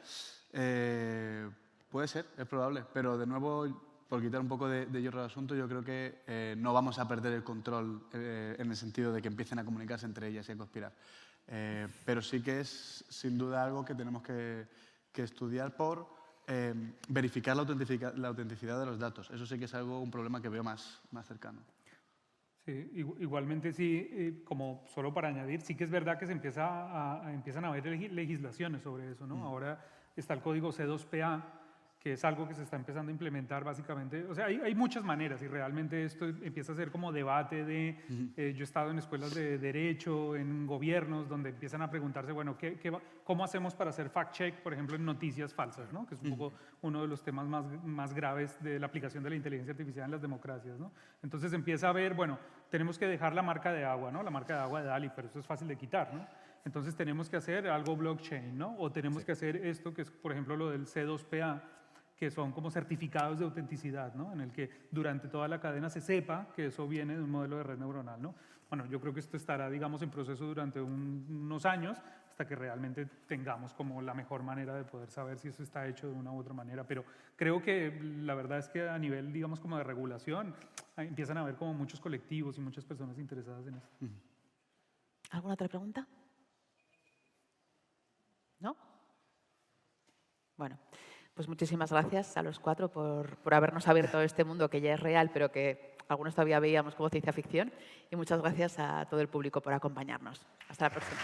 Puede ser, es probable, pero de nuevo, por quitar un poco de hierro al asunto, yo creo que no vamos a perder el control en el sentido de que empiecen a comunicarse entre ellas y a conspirar. Pero sí que es, sin duda, algo que tenemos que estudiar por verificar la autenticidad de los datos. Eso sí que es un problema que veo más cercano. Sí, igualmente sí, como solo para añadir, sí que es verdad que empiezan a haber legislaciones sobre eso, ¿no? Ahora está el código C2PA, que es algo que se está empezando a implementar básicamente. O sea, hay muchas maneras y realmente esto empieza a ser como debate de... yo he estado en escuelas de derecho, en gobiernos, donde empiezan a preguntarse, bueno, ¿cómo hacemos para hacer fact-check, por ejemplo, en noticias falsas, ¿no? Que es un poco uno de los temas más graves de la aplicación de la inteligencia artificial en las democracias, ¿no? Entonces empieza a ver, bueno, tenemos que dejar la marca de agua, ¿no? La marca de agua de DALI, pero eso es fácil de quitar, ¿no? Entonces tenemos que hacer algo blockchain, ¿no? O tenemos que hacer esto, que es, por ejemplo, lo del C2PA, que son como certificados de autenticidad, ¿no? En el que durante toda la cadena se sepa que eso viene de un modelo de red neuronal, ¿no? Bueno, yo creo que esto estará, digamos, en proceso durante unos años hasta que realmente tengamos como la mejor manera de poder saber si eso está hecho de una u otra manera. Pero creo que la verdad es que a nivel, digamos, como de regulación, empiezan a haber como muchos colectivos y muchas personas interesadas en esto. ¿Alguna otra pregunta? ¿No? Bueno, pues muchísimas gracias a los cuatro por habernos abierto este mundo que ya es real, pero que algunos todavía veíamos como ciencia ficción. Y muchas gracias a todo el público por acompañarnos. Hasta la próxima.